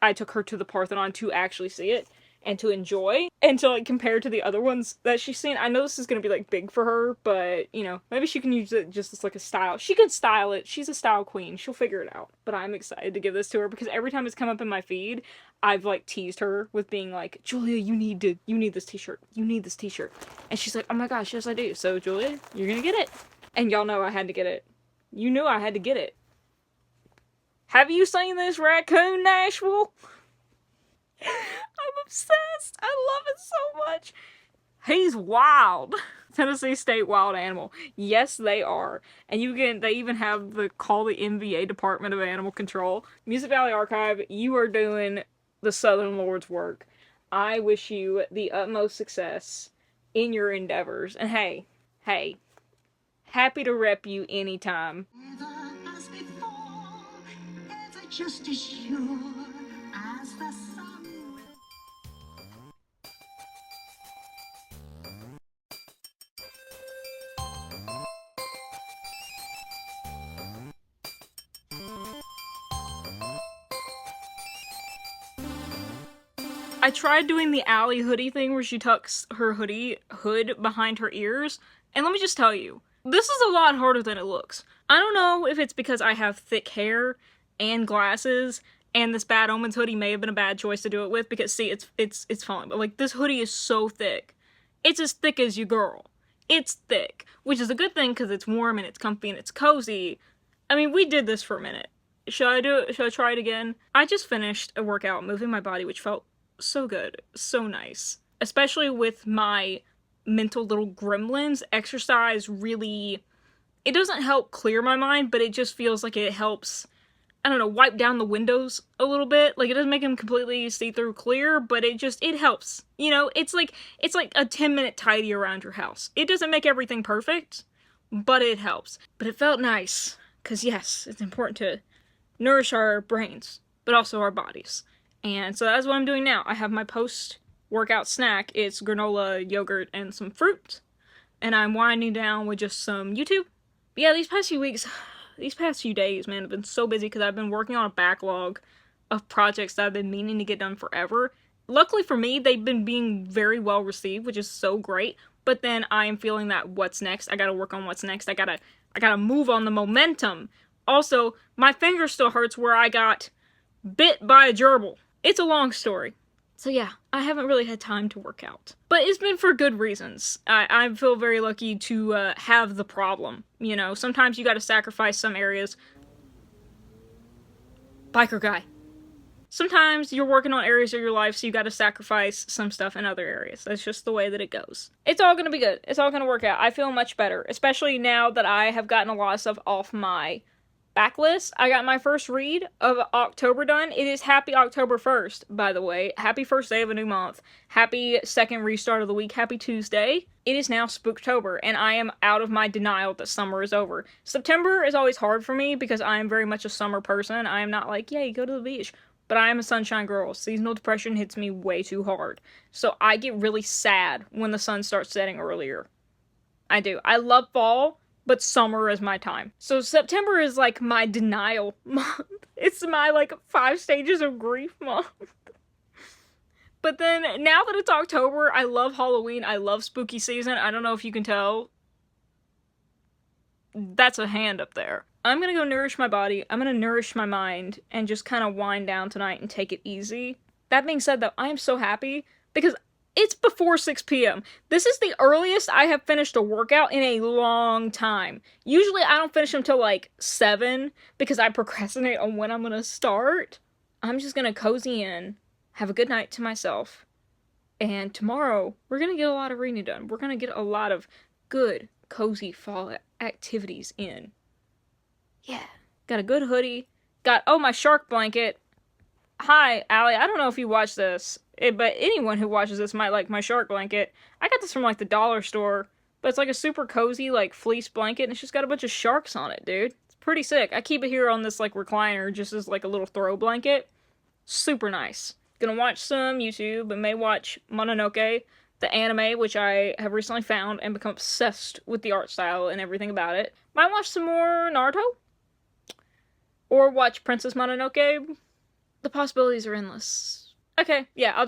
I took her to the Parthenon to actually see it, and to enjoy, and to, like, compare to the other ones that she's seen. I know this is gonna be, like, big for her, but, you know, maybe she can use it just as, like, a style. She can style it. She's a style queen. She'll figure it out. But I'm excited to give this to her, because every time it's come up in my feed, I've, like, teased her with being like, Julia, you need this t-shirt. You need this t-shirt. And she's like, oh my gosh, yes I do. So, Julia, you're gonna get it. And y'all know I had to get it. You knew I had to get it. Have you seen this raccoon, Nashville? I'm obsessed. I love it so much. He's wild. Tennessee State wild animal. Yes, they are. And they even have call the MVA Department of Animal Control. Music Valley Archive, you are doing the Southern Lord's work. I wish you the utmost success in your endeavors. And hey, happy to rep you anytime. As before, ever just as sure as the sun will. I tried doing the Allie hoodie thing where she tucks her hood behind her ears, and let me just tell you, this is a lot harder than it looks. I don't know if it's because I have thick hair and glasses, and this Bad Omens hoodie may have been a bad choice to do it with, because see, it's fine, but like, this hoodie is so thick. It's as thick as you girl. It's thick, which is a good thing because it's warm and it's comfy and it's cozy. I mean, we did this for a minute. Should I do it? Should I try it again? I just finished a workout moving my body, which felt so good, so nice. Especially with my mental little gremlins, exercise really, it doesn't help clear my mind, but it just feels like it helps, I don't know, wipe down the windows a little bit. Like, it doesn't make them completely see-through clear, but it helps. You know, it's like a 10-minute tidy around your house. It doesn't make everything perfect, but it helps. But it felt nice, because yes, it's important to nourish our brains, but also our bodies. And so that's what I'm doing now. I have my post-workout snack. It's granola, yogurt, and some fruit. And I'm winding down with just some YouTube. But yeah, these past few days, man, have been so busy because I've been working on a backlog of projects that I've been meaning to get done forever. Luckily for me, they've been being very well received, which is so great. But then I am feeling that what's next? I gotta work on what's next. I gotta move on the momentum. Also, my finger still hurts where I got bit by a gerbil. It's a long story. So yeah, I haven't really had time to work out. But it's been for good reasons. I feel very lucky to have the problem. You know, sometimes you gotta sacrifice some areas. Biker guy. Sometimes you're working on areas of your life, so you gotta sacrifice some stuff in other areas. That's just the way that it goes. It's all gonna be good. It's all gonna work out. I feel much better, especially now that I have gotten a lot of stuff off my Backlist, I got my first read of October done. It is happy October 1st, by the way. Happy first day of a new month. Happy second restart of the week. Happy Tuesday. It is now Spooktober, and I am out of my denial that summer is over. September is always hard for me because I am very much a summer person. I am not like, yay, go to the beach. But I am a sunshine girl. Seasonal depression hits me way too hard. So I get really sad when the sun starts setting earlier. I do. I love fall, but summer is my time. So September is like my denial month. It's my like 5 stages of grief month. But then now that it's October, I love Halloween. I love spooky season. I don't know if you can tell. That's a hand up there. I'm gonna go nourish my body. I'm gonna nourish my mind and just kind of wind down tonight and take it easy. That being said though, I am so happy because it's before 6 p.m. This is the earliest I have finished a workout in a long time. Usually I don't finish until like 7 because I procrastinate on when I'm gonna start. I'm just gonna cozy in, have a good night to myself, and tomorrow we're gonna get a lot of reading done. We're gonna get a lot of good, cozy fall activities in. Yeah. Got a good hoodie. Got, oh, my shark blanket. Hi, Allie. I don't know if you watch this, but anyone who watches this might like my shark blanket. I got this from, like, the dollar store, but it's, like, a super cozy, like, fleece blanket, and it's just got a bunch of sharks on it, dude. It's pretty sick. I keep it here on this, like, recliner just as, like, a little throw blanket. Super nice. Gonna watch some YouTube and may watch Mononoke, the anime, which I have recently found and become obsessed with the art style and everything about it. Might watch some more Naruto. Or watch Princess Mononoke. The possibilities are endless. Okay, yeah,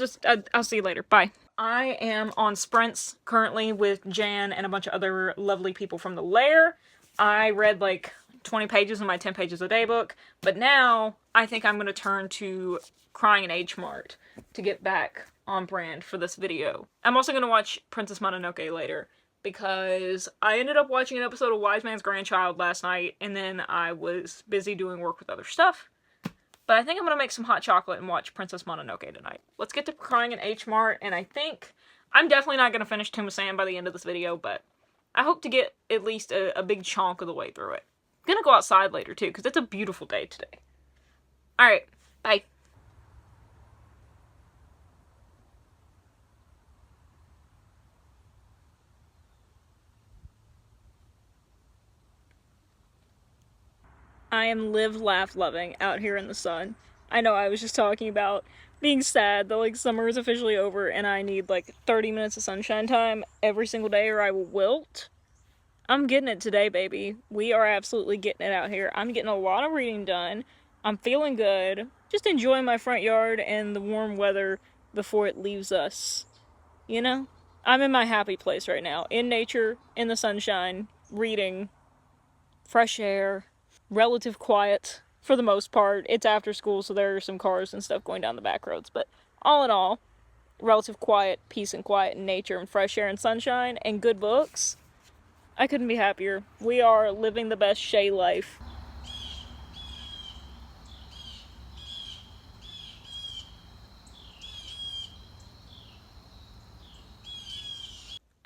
I'll see you later. Bye. I am on sprints currently with Jan and a bunch of other lovely people from the Lair. I read like 20 pages in my 10 pages a day book, but now I think I'm going to turn to Crying in H Mart to get back on brand for this video. I'm also going to watch Princess Mononoke later, because I ended up watching an episode of Wise Man's Grandchild last night, and then I was busy doing work with other stuff. But I think I'm going to make some hot chocolate and watch Princess Mononoke tonight. Let's get to Crying in H Mart, and I think I'm definitely not going to finish Tomb of Sand by the end of this video, but I hope to get at least a big chunk of the way through it. I'm going to go outside later, too, because it's a beautiful day today. Alright, bye. I am live, laugh, loving out here in the sun. I know I was just talking about being sad that like summer is officially over and I need like 30 minutes of sunshine time every single day or I will wilt. I'm getting it today, baby. We are absolutely getting it out here. I'm getting a lot of reading done. I'm feeling good. Just enjoying my front yard and the warm weather before it leaves us. You know? I'm in my happy place right now. In nature, in the sunshine, reading, fresh air, relative quiet for the most part. It's after school, so there are some cars and stuff going down the back roads, but all in all, relative quiet, peace and quiet and nature and fresh air and sunshine and good books. I couldn't be happier. We are living the best Shay life.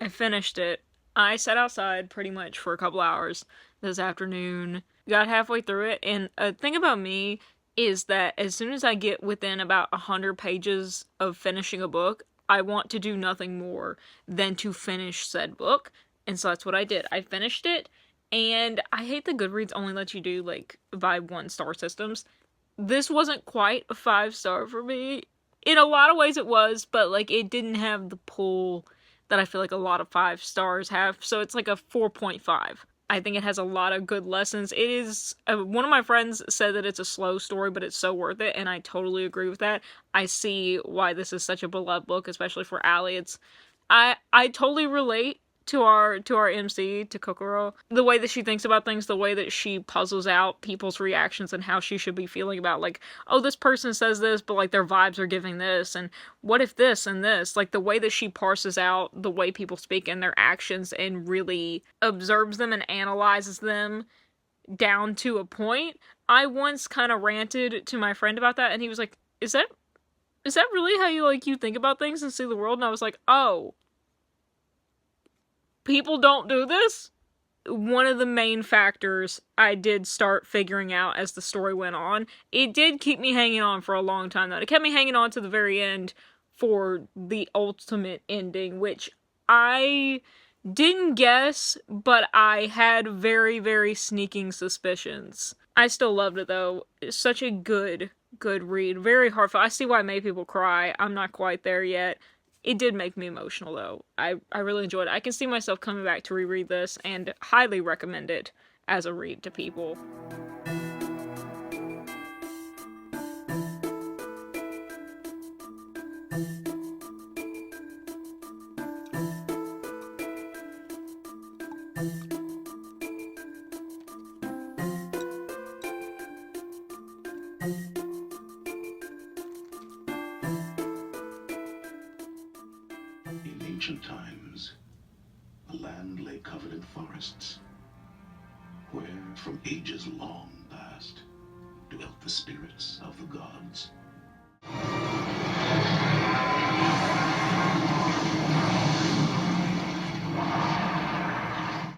I finished it. I sat outside pretty much for a couple hours this afternoon. Got halfway through it, and a thing about me is that as soon as I get within about 100 pages of finishing a book, I want to do nothing more than to finish said book, and so that's what I did. I finished it, and I hate that Goodreads only lets you do, like, by 1-star systems. This wasn't quite a 5-star for me. In a lot of ways it was, but, like, it didn't have the pull that I feel like a lot of 5 stars have, so it's like a 4.5. I think it has a lot of good lessons. It is, one of my friends said that it's a slow story, but it's so worth it, and I totally agree with that. I see why this is such a beloved book, especially for Allie. I totally relate to our MC, to Kokoro. The way that she thinks about things, the way that she puzzles out people's reactions and how she should be feeling about, like, oh, this person says this, but, like, their vibes are giving this, and what if this and this? Like, the way that she parses out the way people speak and their actions and really observes them and analyzes them down to a point. I once kind of ranted to my friend about that, and he was like, is that really how you think about things and see the world? And I was like, oh, people don't do this? one of the main factors I did start figuring out as the story went on. It did keep me hanging on for a long time, though. It kept me hanging on to the very end for the ultimate ending, which I didn't guess, but I had very, very sneaking suspicions. I still loved it, though. It's such a good read. Very heartfelt. I see why it made people cry. I'm not quite there yet. It did make me emotional, though. I really enjoyed it. I can see myself coming back to reread this, and highly recommend it as a read to people. In ancient times, the land lay covered in forests, where from ages long past dwelt the spirits of the gods.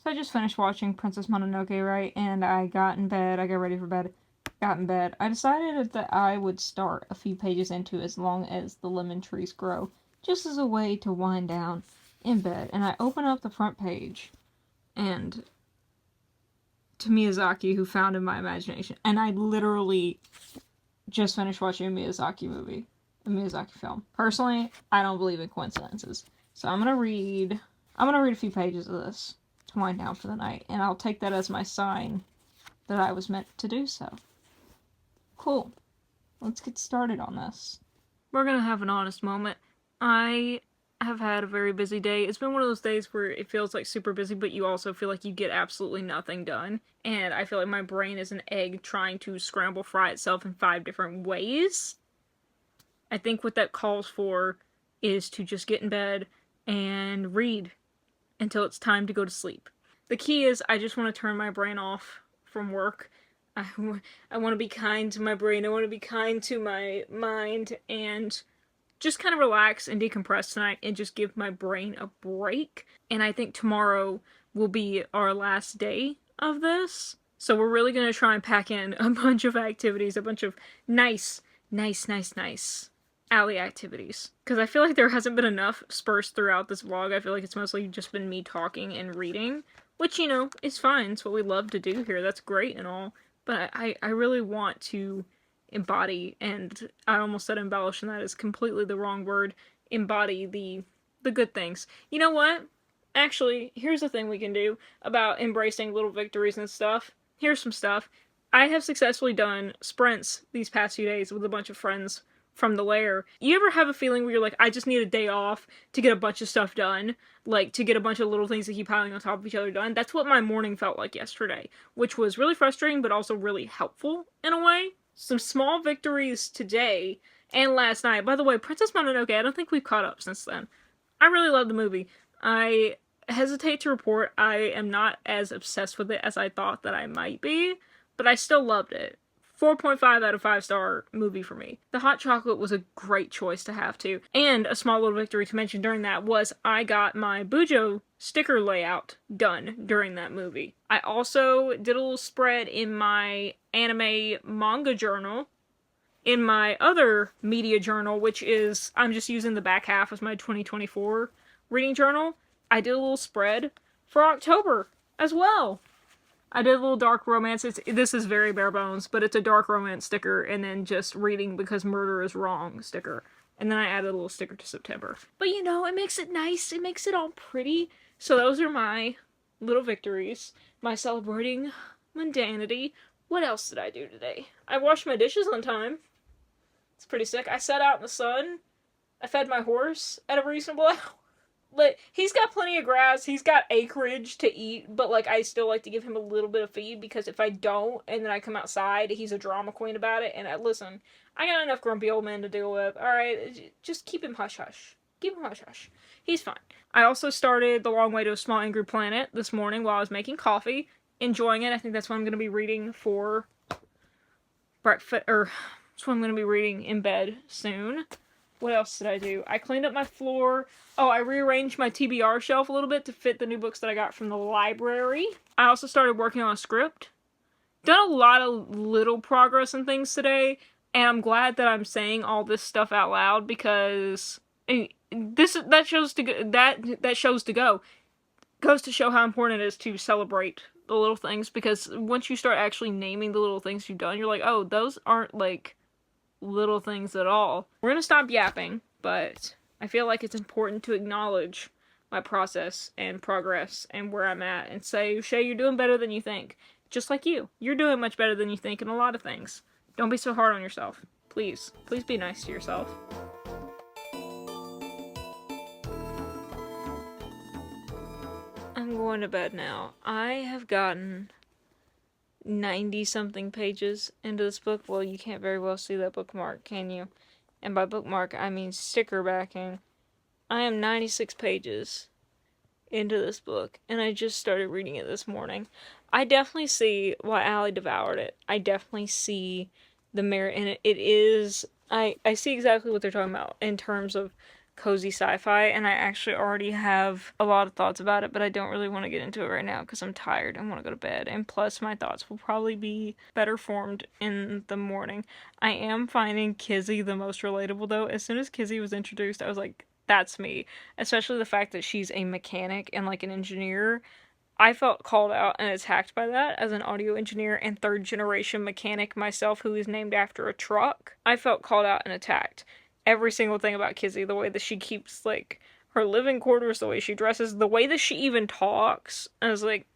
So I just finished watching Princess Mononoke, right? And I got in bed, I got ready for bed, got in bed. I decided that I would start a few pages into As Long as the Lemon Trees Grow, just as a way to wind down in bed. And I open up the front page, and to Miyazaki, who founded my imagination. And I literally just finished watching a Miyazaki film. Personally, I don't believe in coincidences. So I'm gonna read a few pages of this to wind down for the night, and I'll take that as my sign that I was meant to do so. Cool. Let's get started on this. We're gonna have an honest moment. I have had a very busy day. It's been one of those days where it feels like super busy, but you also feel like you get absolutely nothing done. And I feel like my brain is an egg trying to scramble fry itself in 5 different ways. I think what that calls for is to just get in bed and read until it's time to go to sleep. The key is I just want to turn my brain off from work. I want to be kind to my brain. I want to be kind to my mind and just kind of relax and decompress tonight and just give my brain a break. And I think tomorrow will be our last day of this. So we're really going to try and pack in a bunch of activities, a bunch of nice alley activities. Because I feel like there hasn't been enough dispersed throughout this vlog. I feel like it's mostly just been me talking and reading. Which, you know, is fine. It's what we love to do here. That's great and all. But I really want to embody, and I almost said embellish, and that is completely the wrong word, embody the good things. You know what? Actually, here's the thing we can do about embracing little victories and stuff. Here's some stuff. I have successfully done sprints these past few days with a bunch of friends from the lair. You ever have a feeling where you're like, I just need a day off to get a bunch of stuff done? Like, to get a bunch of little things that keep piling on top of each other done? That's what my morning felt like yesterday, which was really frustrating, but also really helpful in a way. Some small victories today and last night. By the way, Princess Mononoke, I don't think we've caught up since then. I really love the movie. I hesitate to report I am not as obsessed with it as I thought that I might be, but I still loved it. 4.5 out of 5 star movie for me. The hot chocolate was a great choice to have too. And a small little victory to mention during that was I got my Bujo sticker layout done during that movie. I also did a little spread in my anime manga journal. In my other media journal, which is, I'm just using the back half as my 2024 reading journal, I did a little spread for October as well. I did a little dark romance. This is very bare bones, but it's a dark romance sticker, and then just reading because murder is wrong sticker. And then I added a little sticker to September. But you know, it makes it nice. It makes it all pretty. So those are my little victories. My celebrating mundanity. What else did I do today? I washed my dishes on time. It's pretty sick. I sat out in the sun. I fed my horse at a reasonable hour. Like, he's got plenty of grass, he's got acreage to eat, but, like, I still like to give him a little bit of feed, because if I don't, and then I come outside, he's a drama queen about it, and listen, I got enough grumpy old men to deal with, alright? Just keep him hush-hush. Keep him hush-hush. He's fine. I also started The Long Way to a Small Angry Planet this morning while I was making coffee, enjoying it. I think that's what I'm going to be reading for breakfast, or that's what I'm going to be reading in bed soon. What else did I do? I cleaned up my floor. Oh, I rearranged my TBR shelf a little bit to fit the new books that I got from the library. I also started working on a script. Done a lot of little progress and things today, and I'm glad that I'm saying all this stuff out loud because that shows to go. Goes to show how important it is to celebrate the little things, because once you start actually naming the little things you've done, you're like, oh, those aren't like little things at all. We're gonna stop yapping, but I feel like it's important to acknowledge my process and progress and where I'm at and say, Shay, you're doing better than you think. Just like you. You're doing much better than you think in a lot of things. Don't be so hard on yourself. Please. Please be nice to yourself. I'm going to bed now. I have gotten 90-something pages into this book. Well, you can't very well see that bookmark, can you? And by bookmark, I mean sticker backing. I am 96 pages into this book, and I just started reading it this morning. I definitely see why Allie devoured it. I definitely see the merit in it. It is... I see exactly what they're talking about in terms of cozy sci-fi, and I actually already have a lot of thoughts about it, but I don't really want to get into it right now because I'm tired and want to go to bed, and plus my thoughts will probably be better formed in the morning. I am finding Kizzy the most relatable, though. As soon as Kizzy was introduced, I was like, that's me. Especially the fact that she's a mechanic and like an engineer. I felt called out and attacked by that as an audio engineer and third generation mechanic myself who is named after a truck. I felt called out and attacked. Every single thing about Kizzy, the way that she keeps, like, her living quarters, the way she dresses, the way that she even talks. I was like,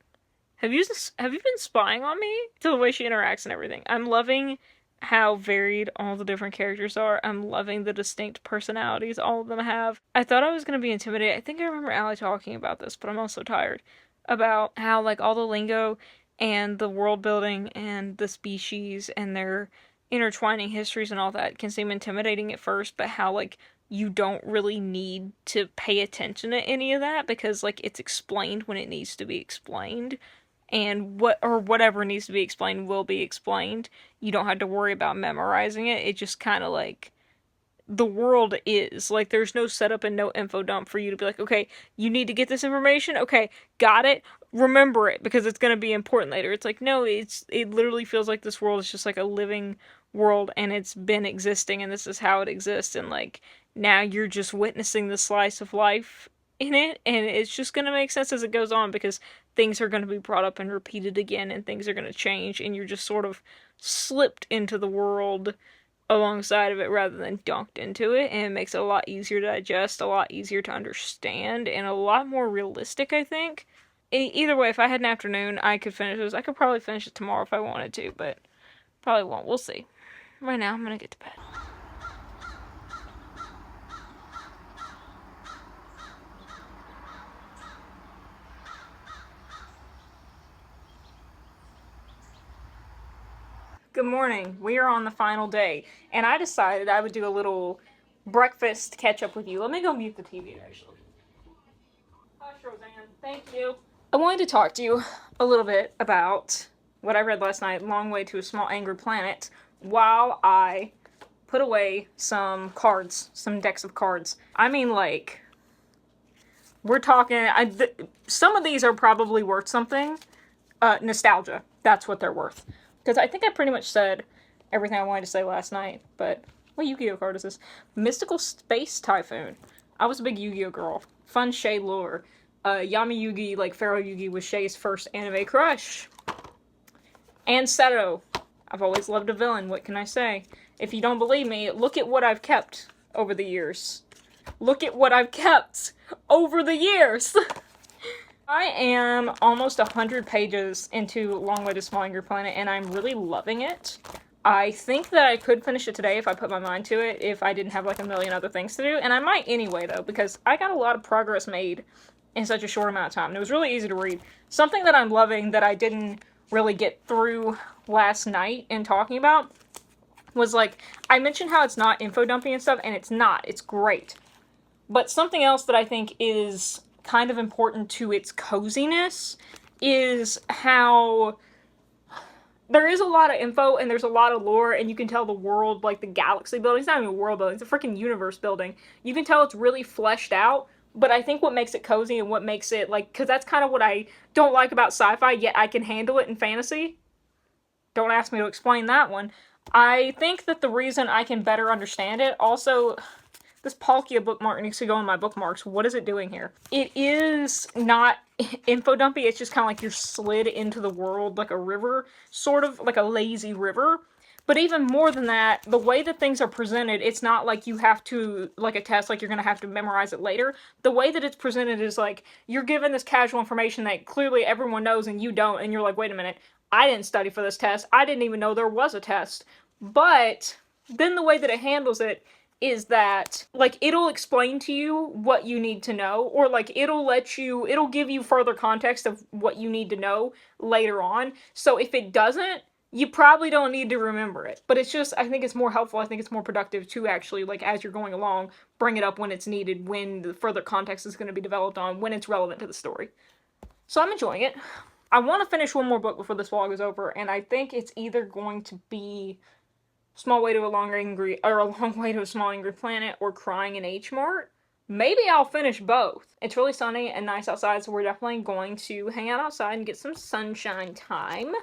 have you been spying on me? To the way she interacts and everything. I'm loving how varied all the different characters are. I'm loving the distinct personalities all of them have. I thought I was going to be intimidated. I think I remember Allie talking about this, but I'm also tired. About how, like, all the lingo and the world building and the species and their intertwining histories and all that can seem intimidating at first, but how, like, you don't really need to pay attention to any of that because, like, it's explained when it needs to be explained, and whatever needs to be explained will be explained. You don't have to worry about memorizing it. It just kind of, like, the world is. Like, there's no setup and no info dump for you to be like, okay, you need to get this information? Okay, got it. Remember it, because it's going to be important later. It's like, no, it literally feels like this world is just like a living world, and it's been existing, and this is how it exists, and, like, now you're just witnessing the slice of life in it, and it's just going to make sense as it goes on, because things are going to be brought up and repeated again, and things are going to change, and you're just sort of slipped into the world alongside of it rather than dunked into it, and it makes it a lot easier to digest, a lot easier to understand, and a lot more realistic, I think. Either way, if I had an afternoon, I could finish this. I could probably finish it tomorrow if I wanted to, but probably won't. We'll see. Right now, I'm gonna get to bed. Good morning. We are on the final day, and I decided I would do a little breakfast catch up with you. Let me go mute the TV, actually. Hush, Roseanne. Thank you. I wanted to talk to you a little bit about what I read last night, Long Way to a Small Angry Planet, while I put away some cards, some decks of cards. I mean, like, we're talking, some of these are probably worth something. Nostalgia. That's what they're worth. Because I think I pretty much said everything I wanted to say last night, but what Yu-Gi-Oh card is this? Mystical Space Typhoon. I was a big Yu-Gi-Oh girl. Fun Shay lore. Yami Yugi, like Pharaoh Yugi, was Shay's first anime crush. And Seto. I've always loved a villain, what can I say? If you don't believe me, look at what I've kept over the years. Look at what I've kept over the years! I am almost 100 pages into Long Way to Small Angry Planet, and I'm really loving it. I think that I could finish it today if I put my mind to it, if I didn't have like a million other things to do, and I might anyway, though, because I got a lot of progress made in such a short amount of time, and it was really easy to read. Something that I'm loving that I didn't really get through last night in talking about was, like, I mentioned how it's not info dumping and stuff, and it's not. It's great. But something else that I think is kind of important to its coziness is how there is a lot of info and there's a lot of lore, and you can tell the world, like the galaxy building, it's not even a world building, it's a freaking universe building. You can tell it's really fleshed out, but I think what makes it cozy and what makes it, like, because that's kind of what I don't like about sci-fi, yet I can handle it in fantasy. Don't ask me to explain that one. I think that the reason I can better understand it, also, this Palkia bookmark needs to go in my bookmarks. What is it doing here? It is not info dumpy, it's just kind of like you're slid into the world like a river, sort of like a lazy river. But even more than that, the way that things are presented, it's not like you have to, like a test, like you're going to have to memorize it later. The way that it's presented is like, you're given this casual information that clearly everyone knows and you don't, and you're like, wait a minute, I didn't study for this test, I didn't even know there was a test. But then the way that it handles it is that, like, it'll explain to you what you need to know, or, like, it'll give you further context of what you need to know later on. So if it doesn't, you probably don't need to remember it. But it's just, I think it's more helpful, I think it's more productive to actually, like, as you're going along, bring it up when it's needed, when the further context is going to be developed on, when it's relevant to the story. So I'm enjoying it. I want to finish one more book before this vlog is over, and I think it's either going to be Small Way to a Long Way to a Small Angry Planet, or Crying in H Mart. Maybe I'll finish both. It's really sunny and nice outside, so we're definitely going to hang out outside and get some sunshine time.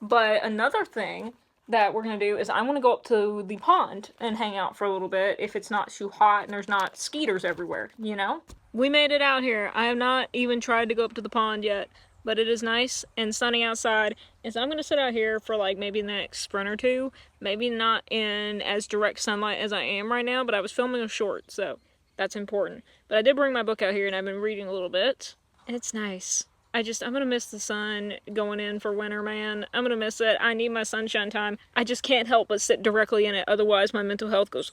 But another thing that we're going to do is I'm going to go up to the pond and hang out for a little bit if it's not too hot and there's not skeeters everywhere, you know? We made it out here. I have not even tried to go up to the pond yet, but it is nice and sunny outside, and so I'm going to sit out here for like maybe the next sprint or two. Maybe not in as direct sunlight as I am right now, but I was filming a short, so that's important. But I did bring my book out here and I've been reading a little bit, and it's nice. I'm going to miss the sun going in for winter, man. I'm going to miss it. I need my sunshine time. I just can't help but sit directly in it, otherwise my mental health goes.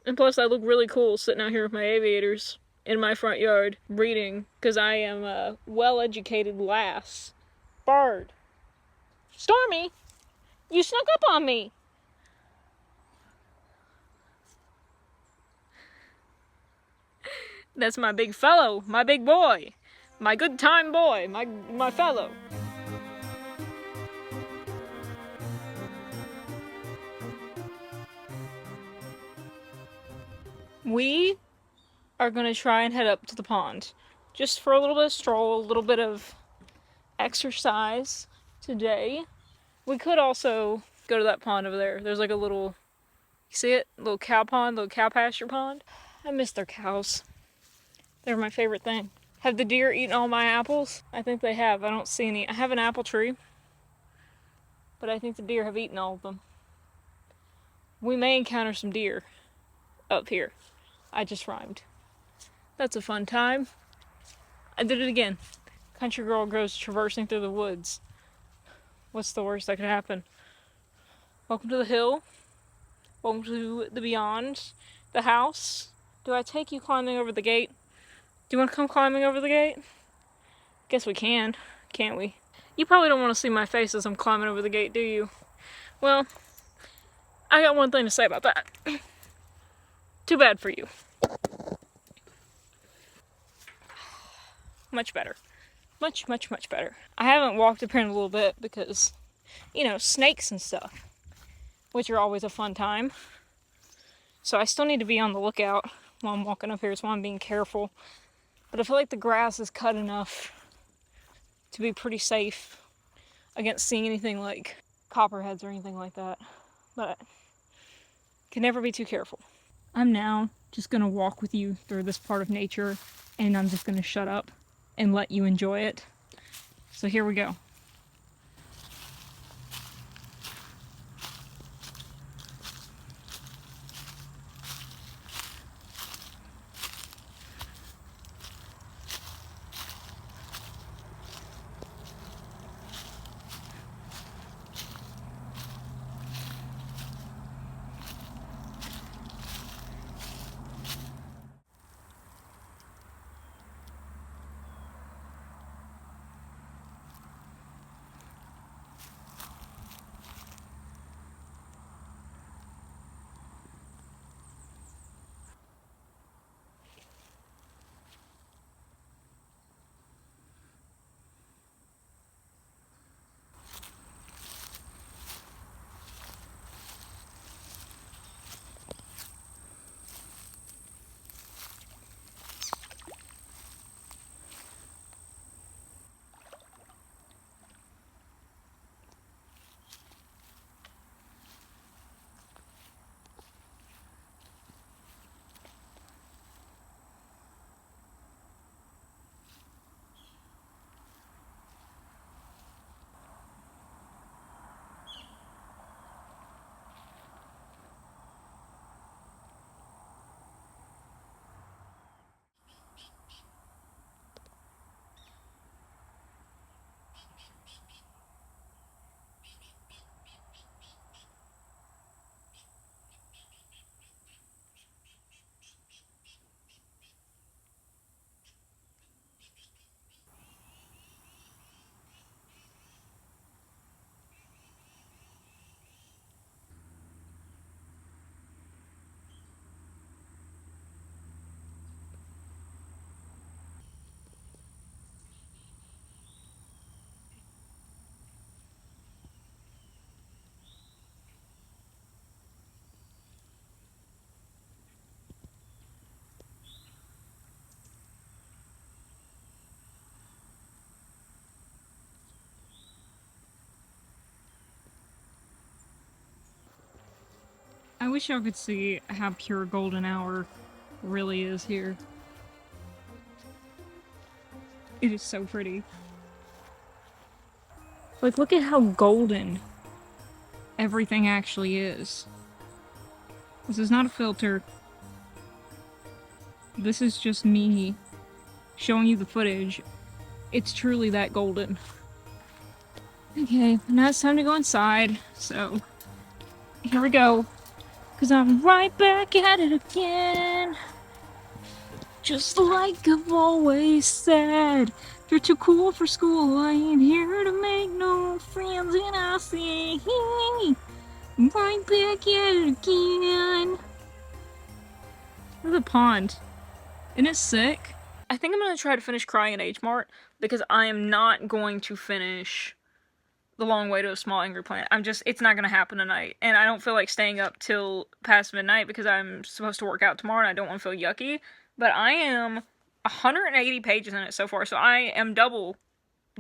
And plus I look really cool sitting out here with my aviators in my front yard reading, because I am a well-educated lass. Bird. Stormy! You snuck up on me! That's my big fellow, my big boy. My good time boy, my fellow. We are going to try and head up to the pond. Just for a little bit of stroll, a little bit of exercise today. We could also go to that pond over there. There's like a little, you see it? Little cow pond, little cow pasture pond. I miss their cows. They're my favorite thing. Have the deer eaten all my apples? I think they have. I don't see any. I have an apple tree, but I think the deer have eaten all of them. We may encounter some deer up here. I just rhymed. That's a fun time. I did it again. Country girl goes traversing through the woods. What's the worst that could happen? Welcome to the hill. Welcome to the beyond. The house. Do I take you climbing over the gate? Do you want to come climbing over the gate? Guess we can, can't we? You probably don't want to see my face as I'm climbing over the gate, do you? Well, I got one thing to say about that. Too bad for you. Much better. Much, much, much better. I haven't walked up here in a little bit because, you know, snakes and stuff, which are always a fun time. So I still need to be on the lookout while I'm walking up here, so I'm being careful. But I feel like the grass is cut enough to be pretty safe against seeing anything like copperheads or anything like that. But can never be too careful. I'm now just going to walk with you through this part of nature, and I'm just going to shut up and let you enjoy it. So here we go. I wish y'all could see how pure golden hour really is here. It is so pretty. Like, look at how golden everything actually is. This is not a filter. This is just me showing you the footage. It's truly that golden. Okay, now it's time to go inside, so here we go. 'Cause I'm right back at it again. Just like I've always said. If you're too cool for school, I ain't here to make no friends, and I say, hey, I'm right back at it again. Look at the pond. Isn't it sick? I think I'm gonna try to finish Crying in H Mart because I am not going to finish The Long Way to a Small Angry Planet. It's not gonna happen tonight. And I don't feel like staying up till past midnight because I'm supposed to work out tomorrow and I don't want to feel yucky. But I am 180 pages in it so far, so I am double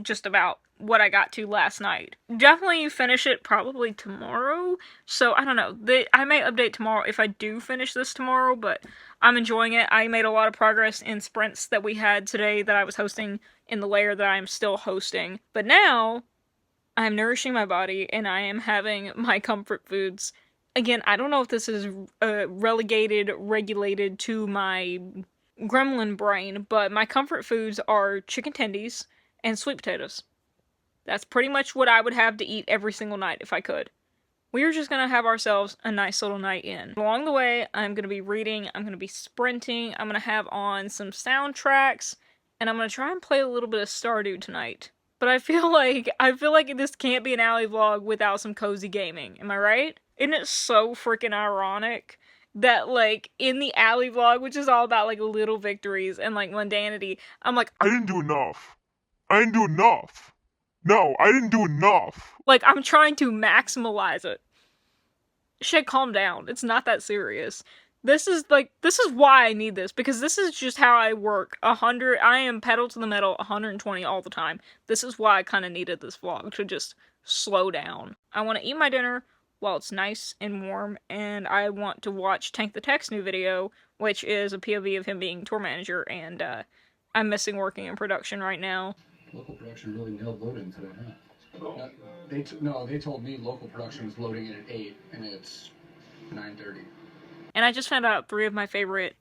just about what I got to last night. Definitely finish it probably tomorrow. So I don't know. I may update tomorrow if I do finish this tomorrow, but I'm enjoying it. I made a lot of progress in sprints that we had today that I was hosting in the layer that I am still hosting. But now I'm nourishing my body and I am having my comfort foods. Again, I don't know if this is regulated to my gremlin brain, but my comfort foods are chicken tendies and sweet potatoes. That's pretty much what I would have to eat every single night if I could. We're just gonna have ourselves a nice little night in. Along the way, I'm gonna be reading, I'm gonna be sprinting, I'm gonna have on some soundtracks, and I'm gonna try and play a little bit of Stardew tonight. But I feel like this can't be an alley vlog without some cozy gaming. Am I right? Isn't it so freaking ironic that, like, in the alley vlog, which is all about, like, little victories and, like, mundanity, I'm like, I didn't do enough. I didn't do enough. No, I didn't do enough. Like, I'm trying to maximalize it. Shit, calm down. It's not that serious. This is why I need this, because this is just how I work. I am pedal to the metal 120 all the time. This is why I kind of needed this vlog, to just slow down. I want to eat my dinner while it's nice and warm, and I want to watch Tank the Tech's new video, which is a POV of him being tour manager, and I'm missing working in production right now. Local production really nailed loading today, huh? They told me local production was loading in at 8, and it's 9:30. And I just found out 3 of my favorite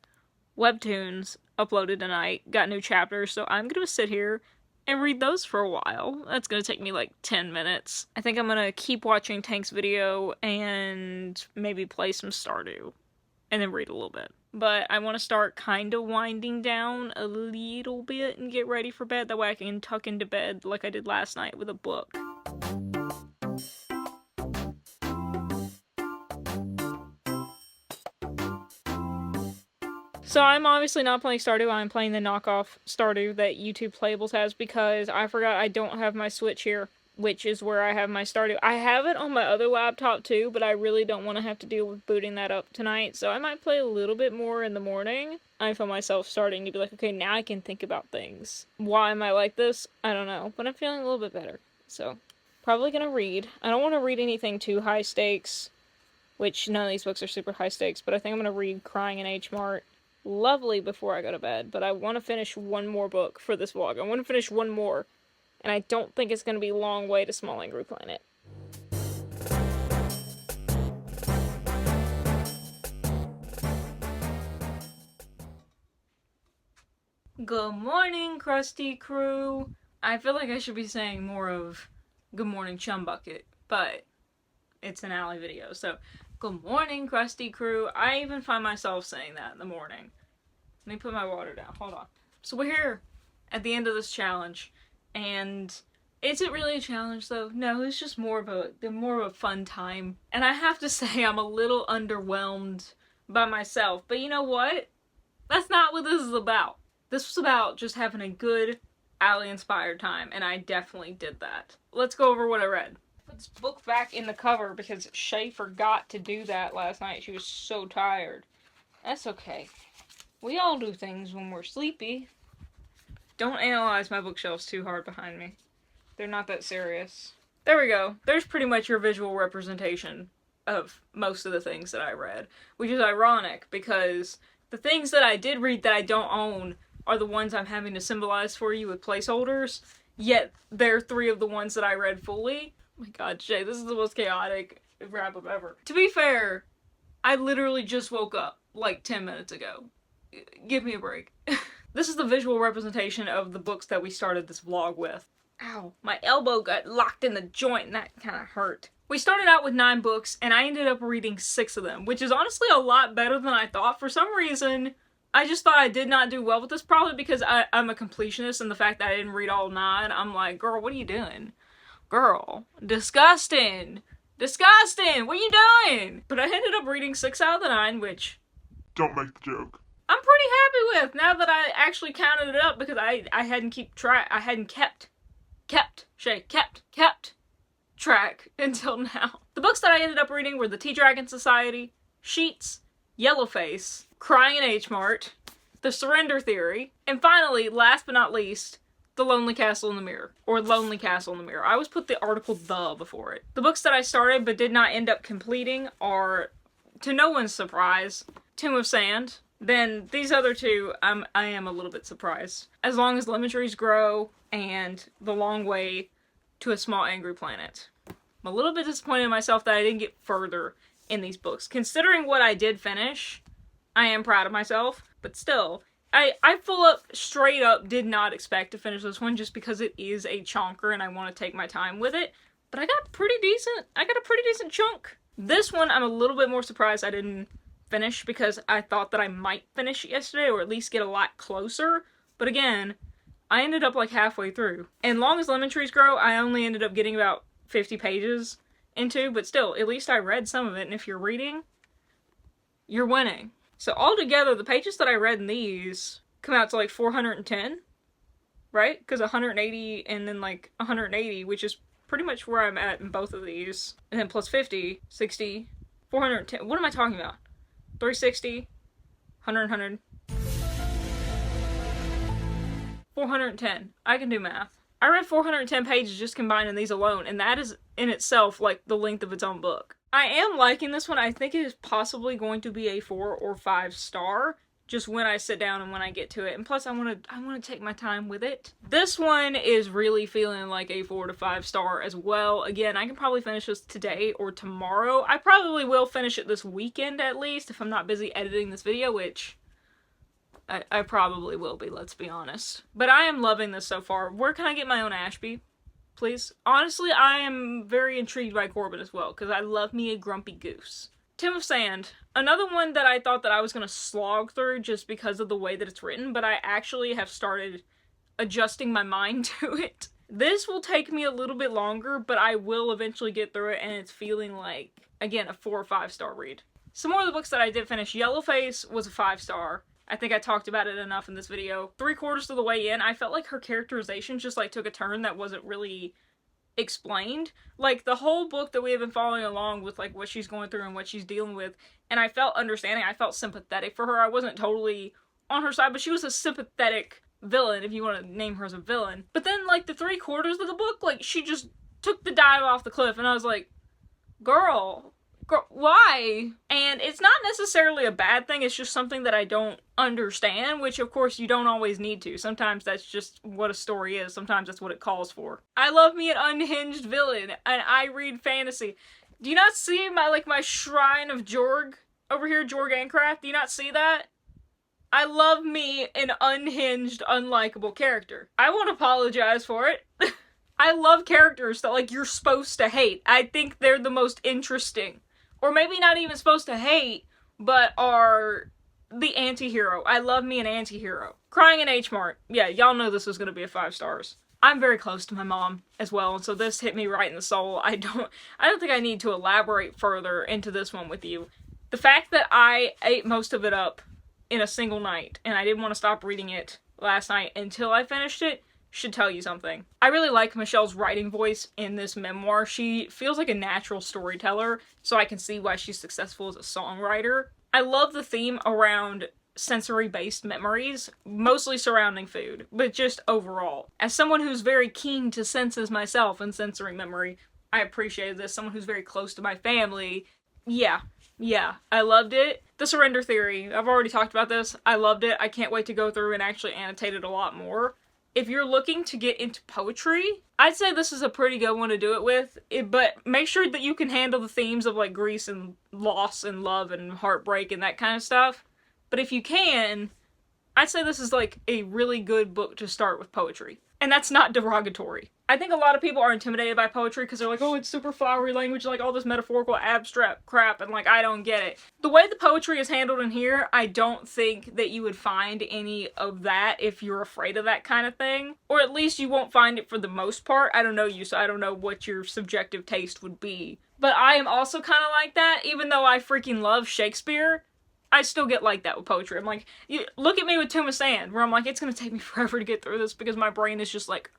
webtoons uploaded tonight, got new chapters, so I'm gonna sit here and read those for a while. That's gonna take me like 10 minutes. I think I'm gonna keep watching Tank's video and maybe play some Stardew, and then read a little bit. But I want to start kind of winding down a little bit and get ready for bed. That way I can tuck into bed like I did last night with a book. So I'm obviously not playing Stardew, I'm playing the knockoff Stardew that YouTube Playables has because I forgot I don't have my Switch here, which is where I have my Stardew. I have it on my other laptop too, but I really don't want to have to deal with booting that up tonight, so I might play a little bit more in the morning. I feel myself starting to be like, okay, now I can think about things. Why am I like this? I don't know, but I'm feeling a little bit better, so probably gonna read. I don't want to read anything too high stakes, which none of these books are super high stakes, but I think I'm gonna read Crying in H Mart Lovely before I go to bed, but I want to finish one more book for this vlog. I want to finish one more, and I don't think it's going to be Long Way to Small Angry Planet. Good morning, Krusty Crew. I feel like I should be saying more of Good Morning Chum Bucket, but it's an alley video, so good morning, Krusty Crew. I even find myself saying that in the morning. Let me put my water down. Hold on. So we're here at the end of this challenge, and is it really a challenge though? No, it's just more of a fun time. And I have to say I'm a little underwhelmed by myself. But you know what? That's not what this is about. This was about just having a good alley-inspired time, and I definitely did that. Let's go over what I read. Put this book back in the cover because Shay forgot to do that last night. She was so tired. That's okay. We all do things when we're sleepy. Don't analyze my bookshelves too hard behind me. They're not that serious. There we go. There's pretty much your visual representation of most of the things that I read, which is ironic because the things that I did read that I don't own are the ones I'm having to symbolize for you with placeholders, yet they're 3 of the ones that I read fully. Oh my god, Jay, this is the most chaotic wrap-up ever. To be fair, I literally just woke up like 10 minutes ago. Give me a break. This is the visual representation of the books that we started this vlog with. Ow, my elbow got locked in the joint and that kind of hurt. We started out with 9 books and I ended up reading 6 of them, which is honestly a lot better than I thought. For some reason, I just thought I did not do well with this, probably because I'm a completionist, and the fact that I didn't read all 9, I'm like, girl, what are you doing? Girl, disgusting! Disgusting! What are you doing? But I ended up reading 6 out of the 9, which... Don't make the joke. I'm pretty happy with, now that I actually counted it up, because I hadn't kept track until now. The books that I ended up reading were The Tea Dragon Society, Sheets, Yellowface, Crying in H Mart, The Surrender Theory, and finally, last but not least, The Lonely Castle in the Mirror, or Lonely Castle in the Mirror. I always put the article "the" before it. The books that I started but did not end up completing are, to no one's surprise, Tomb of Sand. Then these other 2, I am a little bit surprised. As Long as Lemon Trees Grow and The Long Way to a Small Angry Planet. I'm a little bit disappointed in myself that I didn't get further in these books. Considering what I did finish, I am proud of myself, but still, I straight up did not expect to finish this one just because it is a chonker and I want to take my time with it. But I got a pretty decent chunk. This one, I'm a little bit more surprised I didn't finish because I thought that I might finish it yesterday or at least get a lot closer. But again, I ended up like halfway through. And Long as Lemon Trees Grow, I only ended up getting about 50 pages into, but still, at least I read some of it, and if you're reading, you're winning. So altogether, the pages that I read in these come out to like 410, right? Because 180 and then like 180, which is pretty much where I'm at in both of these. And then plus 50, 60, 410, what am I talking about? 360, 100, 410. I can do math. I read 410 pages just combined in these alone, and that is in itself like the length of its own book. I am liking this one. I think it is possibly going to be a 4 or 5 star just when I sit down and when I get to it. And plus I want to take my time with it. This one is really feeling like a 4 to 5 star as well. Again, I can probably finish this today or tomorrow. I probably will finish it this weekend at least if I'm not busy editing this video, which I probably will be, let's be honest. But I am loving this so far. Where can I get my own Ashby? Please? Honestly, I am very intrigued by Corbin as well, because I love me a grumpy goose. Tomb of Sand. Another one that I thought that I was going to slog through just because of the way that it's written, but I actually have started adjusting my mind to it. This will take me a little bit longer, but I will eventually get through it, and it's feeling like, again, a 4 or 5 star read. Some more of the books that I did finish. Yellowface was a 5 star. I think I talked about it enough in this video. 3/4 of the way in, I felt like her characterization just like took a turn that wasn't really explained. Like the whole book that we have been following along with like what she's going through and what she's dealing with, and I felt understanding, I felt sympathetic for her. I wasn't totally on her side, but she was a sympathetic villain, if you want to name her as a villain. But then like the 3/4 of the book, like she just took the dive off the cliff, and I was like, girl, why? And it's not necessarily a bad thing, it's just something that I don't understand, which of course you don't always need to. Sometimes that's just what a story is, sometimes that's what it calls for. I love me an unhinged villain, and I read fantasy. Do you not see my shrine of Jorg over here, Jorg Ancraft? Do you not see that? I love me an unhinged, unlikable character. I won't apologize for it. I love characters that like you're supposed to hate. I think they're the most interesting. Or maybe not even supposed to hate, but are the anti-hero. I love me an anti-hero. Crying in H Mart. Yeah, y'all know this was going to be a 5 stars. I'm very close to my mom as well, and so this hit me right in the soul. I don't think I need to elaborate further into this one with you. The fact that I ate most of it up in a single night, and I didn't want to stop reading it last night until I finished it, should tell you something. I really like Michelle's writing voice in this memoir. She feels like a natural storyteller, so I can see why she's successful as a songwriter. I love the theme around sensory-based memories, mostly surrounding food, but just overall. As someone who's very keen to senses myself and sensory memory, I appreciated this. Someone who's very close to my family, Yeah, I loved it. The Surrender Theory, I've already talked about this. I loved it. I can't wait to go through and actually annotate it a lot more. If you're looking to get into poetry, I'd say this is a pretty good one to do it with, but make sure that you can handle the themes of like grief and loss and love and heartbreak and that kind of stuff. But if you can, I'd say this is like a really good book to start with poetry. And that's not derogatory. I think a lot of people are intimidated by poetry because they're like, oh, it's super flowery language, like all this metaphorical abstract crap, and like, I don't get it. The way the poetry is handled in here, I don't think that you would find any of that if you're afraid of that kind of thing. Or at least you won't find it for the most part. I don't know you, so I don't know what your subjective taste would be. But I am also kind of like that, even though I freaking love Shakespeare. I still get like that with poetry. I'm like, look at me with Tomb of Sand, where I'm like, it's gonna take me forever to get through this because my brain is just like,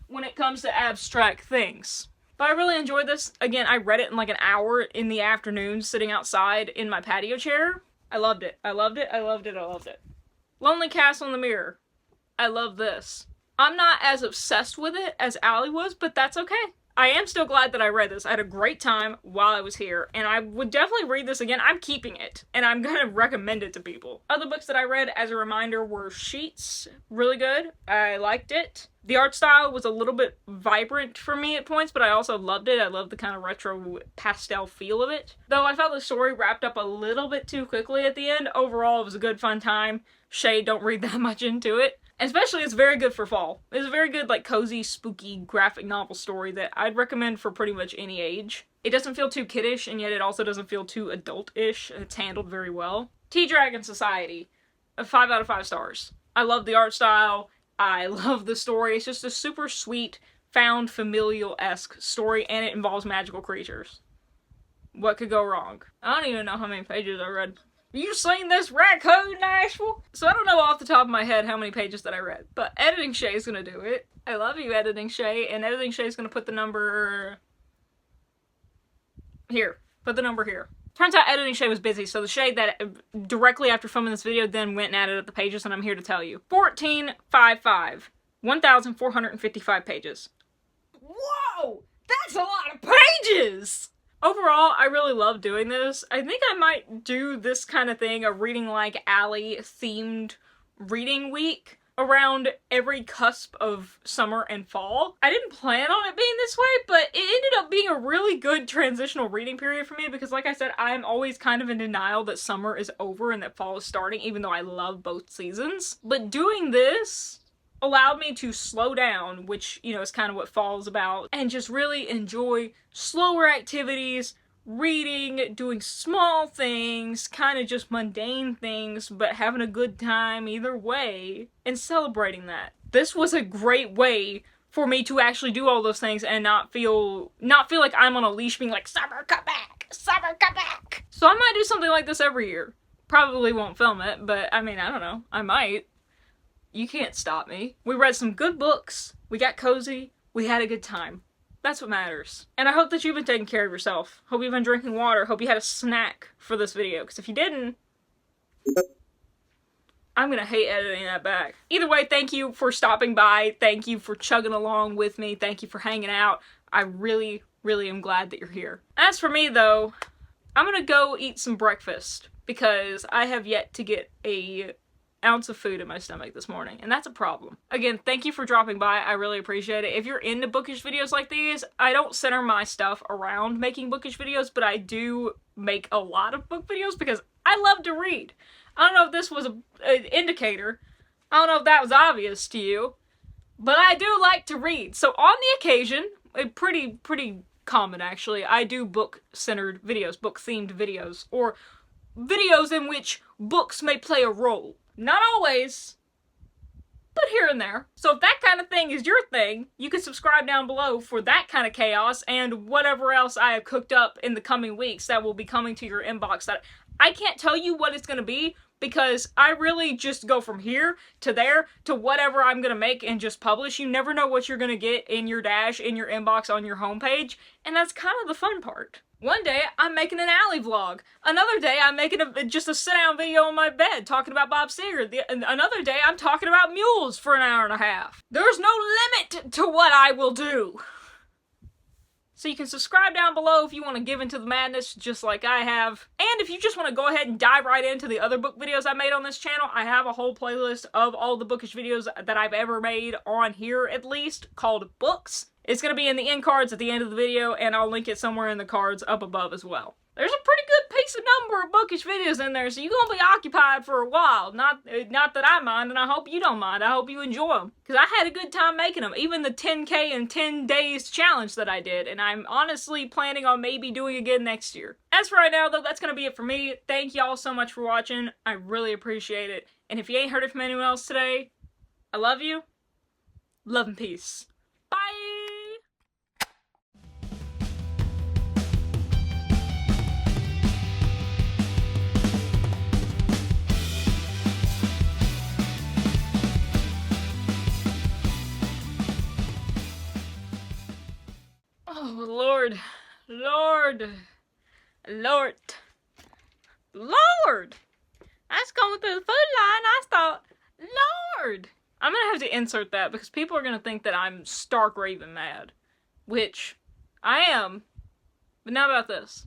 when it comes to abstract things. But I really enjoyed this. Again, I read it in like an hour in the afternoon, sitting outside in my patio chair. I loved it. I loved it. I loved it. I loved it. Lonely Castle in the Mirror. I love this. I'm not as obsessed with it as Allie was, but that's okay. I am still glad that I read this. I had a great time while I was here, and I would definitely read this again. I'm keeping it, and I'm gonna recommend it to people. Other books that I read, as a reminder, were Sheets. Really good. I liked it. The art style was a little bit vibrant for me at points, but I also loved it. I loved the kind of retro pastel feel of it. Though I felt the story wrapped up a little bit too quickly at the end, overall it was a good fun time. Shade, don't read that much into it. Especially, it's very good for fall. It's a very good, like, cozy, spooky, graphic novel story that I'd recommend for pretty much any age. It doesn't feel too kiddish, and yet it also doesn't feel too adult-ish. It's handled very well. Tea-Dragon Society. 5 out of 5 stars. I love the art style. I love the story. It's just a super sweet, found familial-esque story, and it involves magical creatures. What could go wrong? I don't even know how many pages I read. You seen this raccoon, Nashville? So I don't know off the top of my head how many pages that I read, but Editing Shay's gonna do it. I love you, Editing Shay, and Editing Shay's gonna put the number here. Put the number here. Turns out Editing Shay was busy, so the Shay that directly after filming this video then went and added up the pages, and I'm here to tell you. 1455. 1,455 pages. Whoa! That's a lot of pages! Overall, I really love doing this. I think I might do this kind of thing, a Reading Like Allie themed reading week, around every cusp of summer and fall. I didn't plan on it being this way, but it ended up being a really good transitional reading period for me because, like I said, I'm always kind of in denial that summer is over and that fall is starting, even though I love both seasons. But doing this allowed me to slow down, which, you know, is kind of what fall is about, and just really enjoy slower activities, reading, doing small things, kind of just mundane things, but having a good time either way, and celebrating that. This was a great way for me to actually do all those things and not feel like I'm on a leash being like, summer, come back! Summer, come back! So I might do something like this every year. Probably won't film it, but I mean, I don't know. I might. You can't stop me. We read some good books, we got cozy, we had a good time. That's what matters. And I hope that you've been taking care of yourself. Hope you've been drinking water. Hope you had a snack for this video, because if you didn't, I'm gonna hate editing that back. Either way, thank you for stopping by. Thank you for chugging along with me. Thank you for hanging out. I really, really am glad that you're here. As for me, though, I'm gonna go eat some breakfast, because I have yet to get a ounce of food in my stomach this morning, and that's a problem. Again, thank you for dropping by. I really appreciate it. If you're into bookish videos like these, I don't center my stuff around making bookish videos, but I do make a lot of book videos because I love to read. I don't know if this was an indicator. I don't know if that was obvious to you, but I do like to read. So on the occasion, pretty common actually, I do book-centered videos, book-themed videos, or videos in which books may play a role. Not always, but here and there. So if that kind of thing is your thing, you can subscribe down below for that kind of chaos and whatever else I have cooked up in the coming weeks that will be coming to your inbox. That I can't tell you what it's going to be because I really just go from here to there to whatever I'm going to make and just publish. You never know what you're going to get in your dash, in your inbox, on your homepage, and that's kind of the fun part. One day, I'm making an Allie vlog. Another day, I'm making just a sit-down video on my bed talking about Bob Seger. Another day, I'm talking about mules for an hour and a half. There's no limit to what I will do. So you can subscribe down below if you want to give into the madness just like I have. And if you just want to go ahead and dive right into the other book videos I made on this channel, I have a whole playlist of all the bookish videos that I've ever made on here, at least, called Books. It's going to be in the end cards at the end of the video, and I'll link it somewhere in the cards up above as well. There's a pretty good piece of number of bookish videos in there, so you're going to be occupied for a while. Not that I mind, and I hope you don't mind. I hope you enjoy them. Because I had a good time making them. Even the 10K in 10 days challenge that I did, and I'm honestly planning on maybe doing again next year. As for right now, though, that's going to be it for me. Thank y'all so much for watching. I really appreciate it. And if you ain't heard it from anyone else today, I love you. Love and peace. Bye! Oh, Lord. Lord. Lord. Lord! I was going through the food line, I thought, Lord! I'm gonna have to insert that because people are gonna think that I'm stark raving mad. Which, I am. But not about this.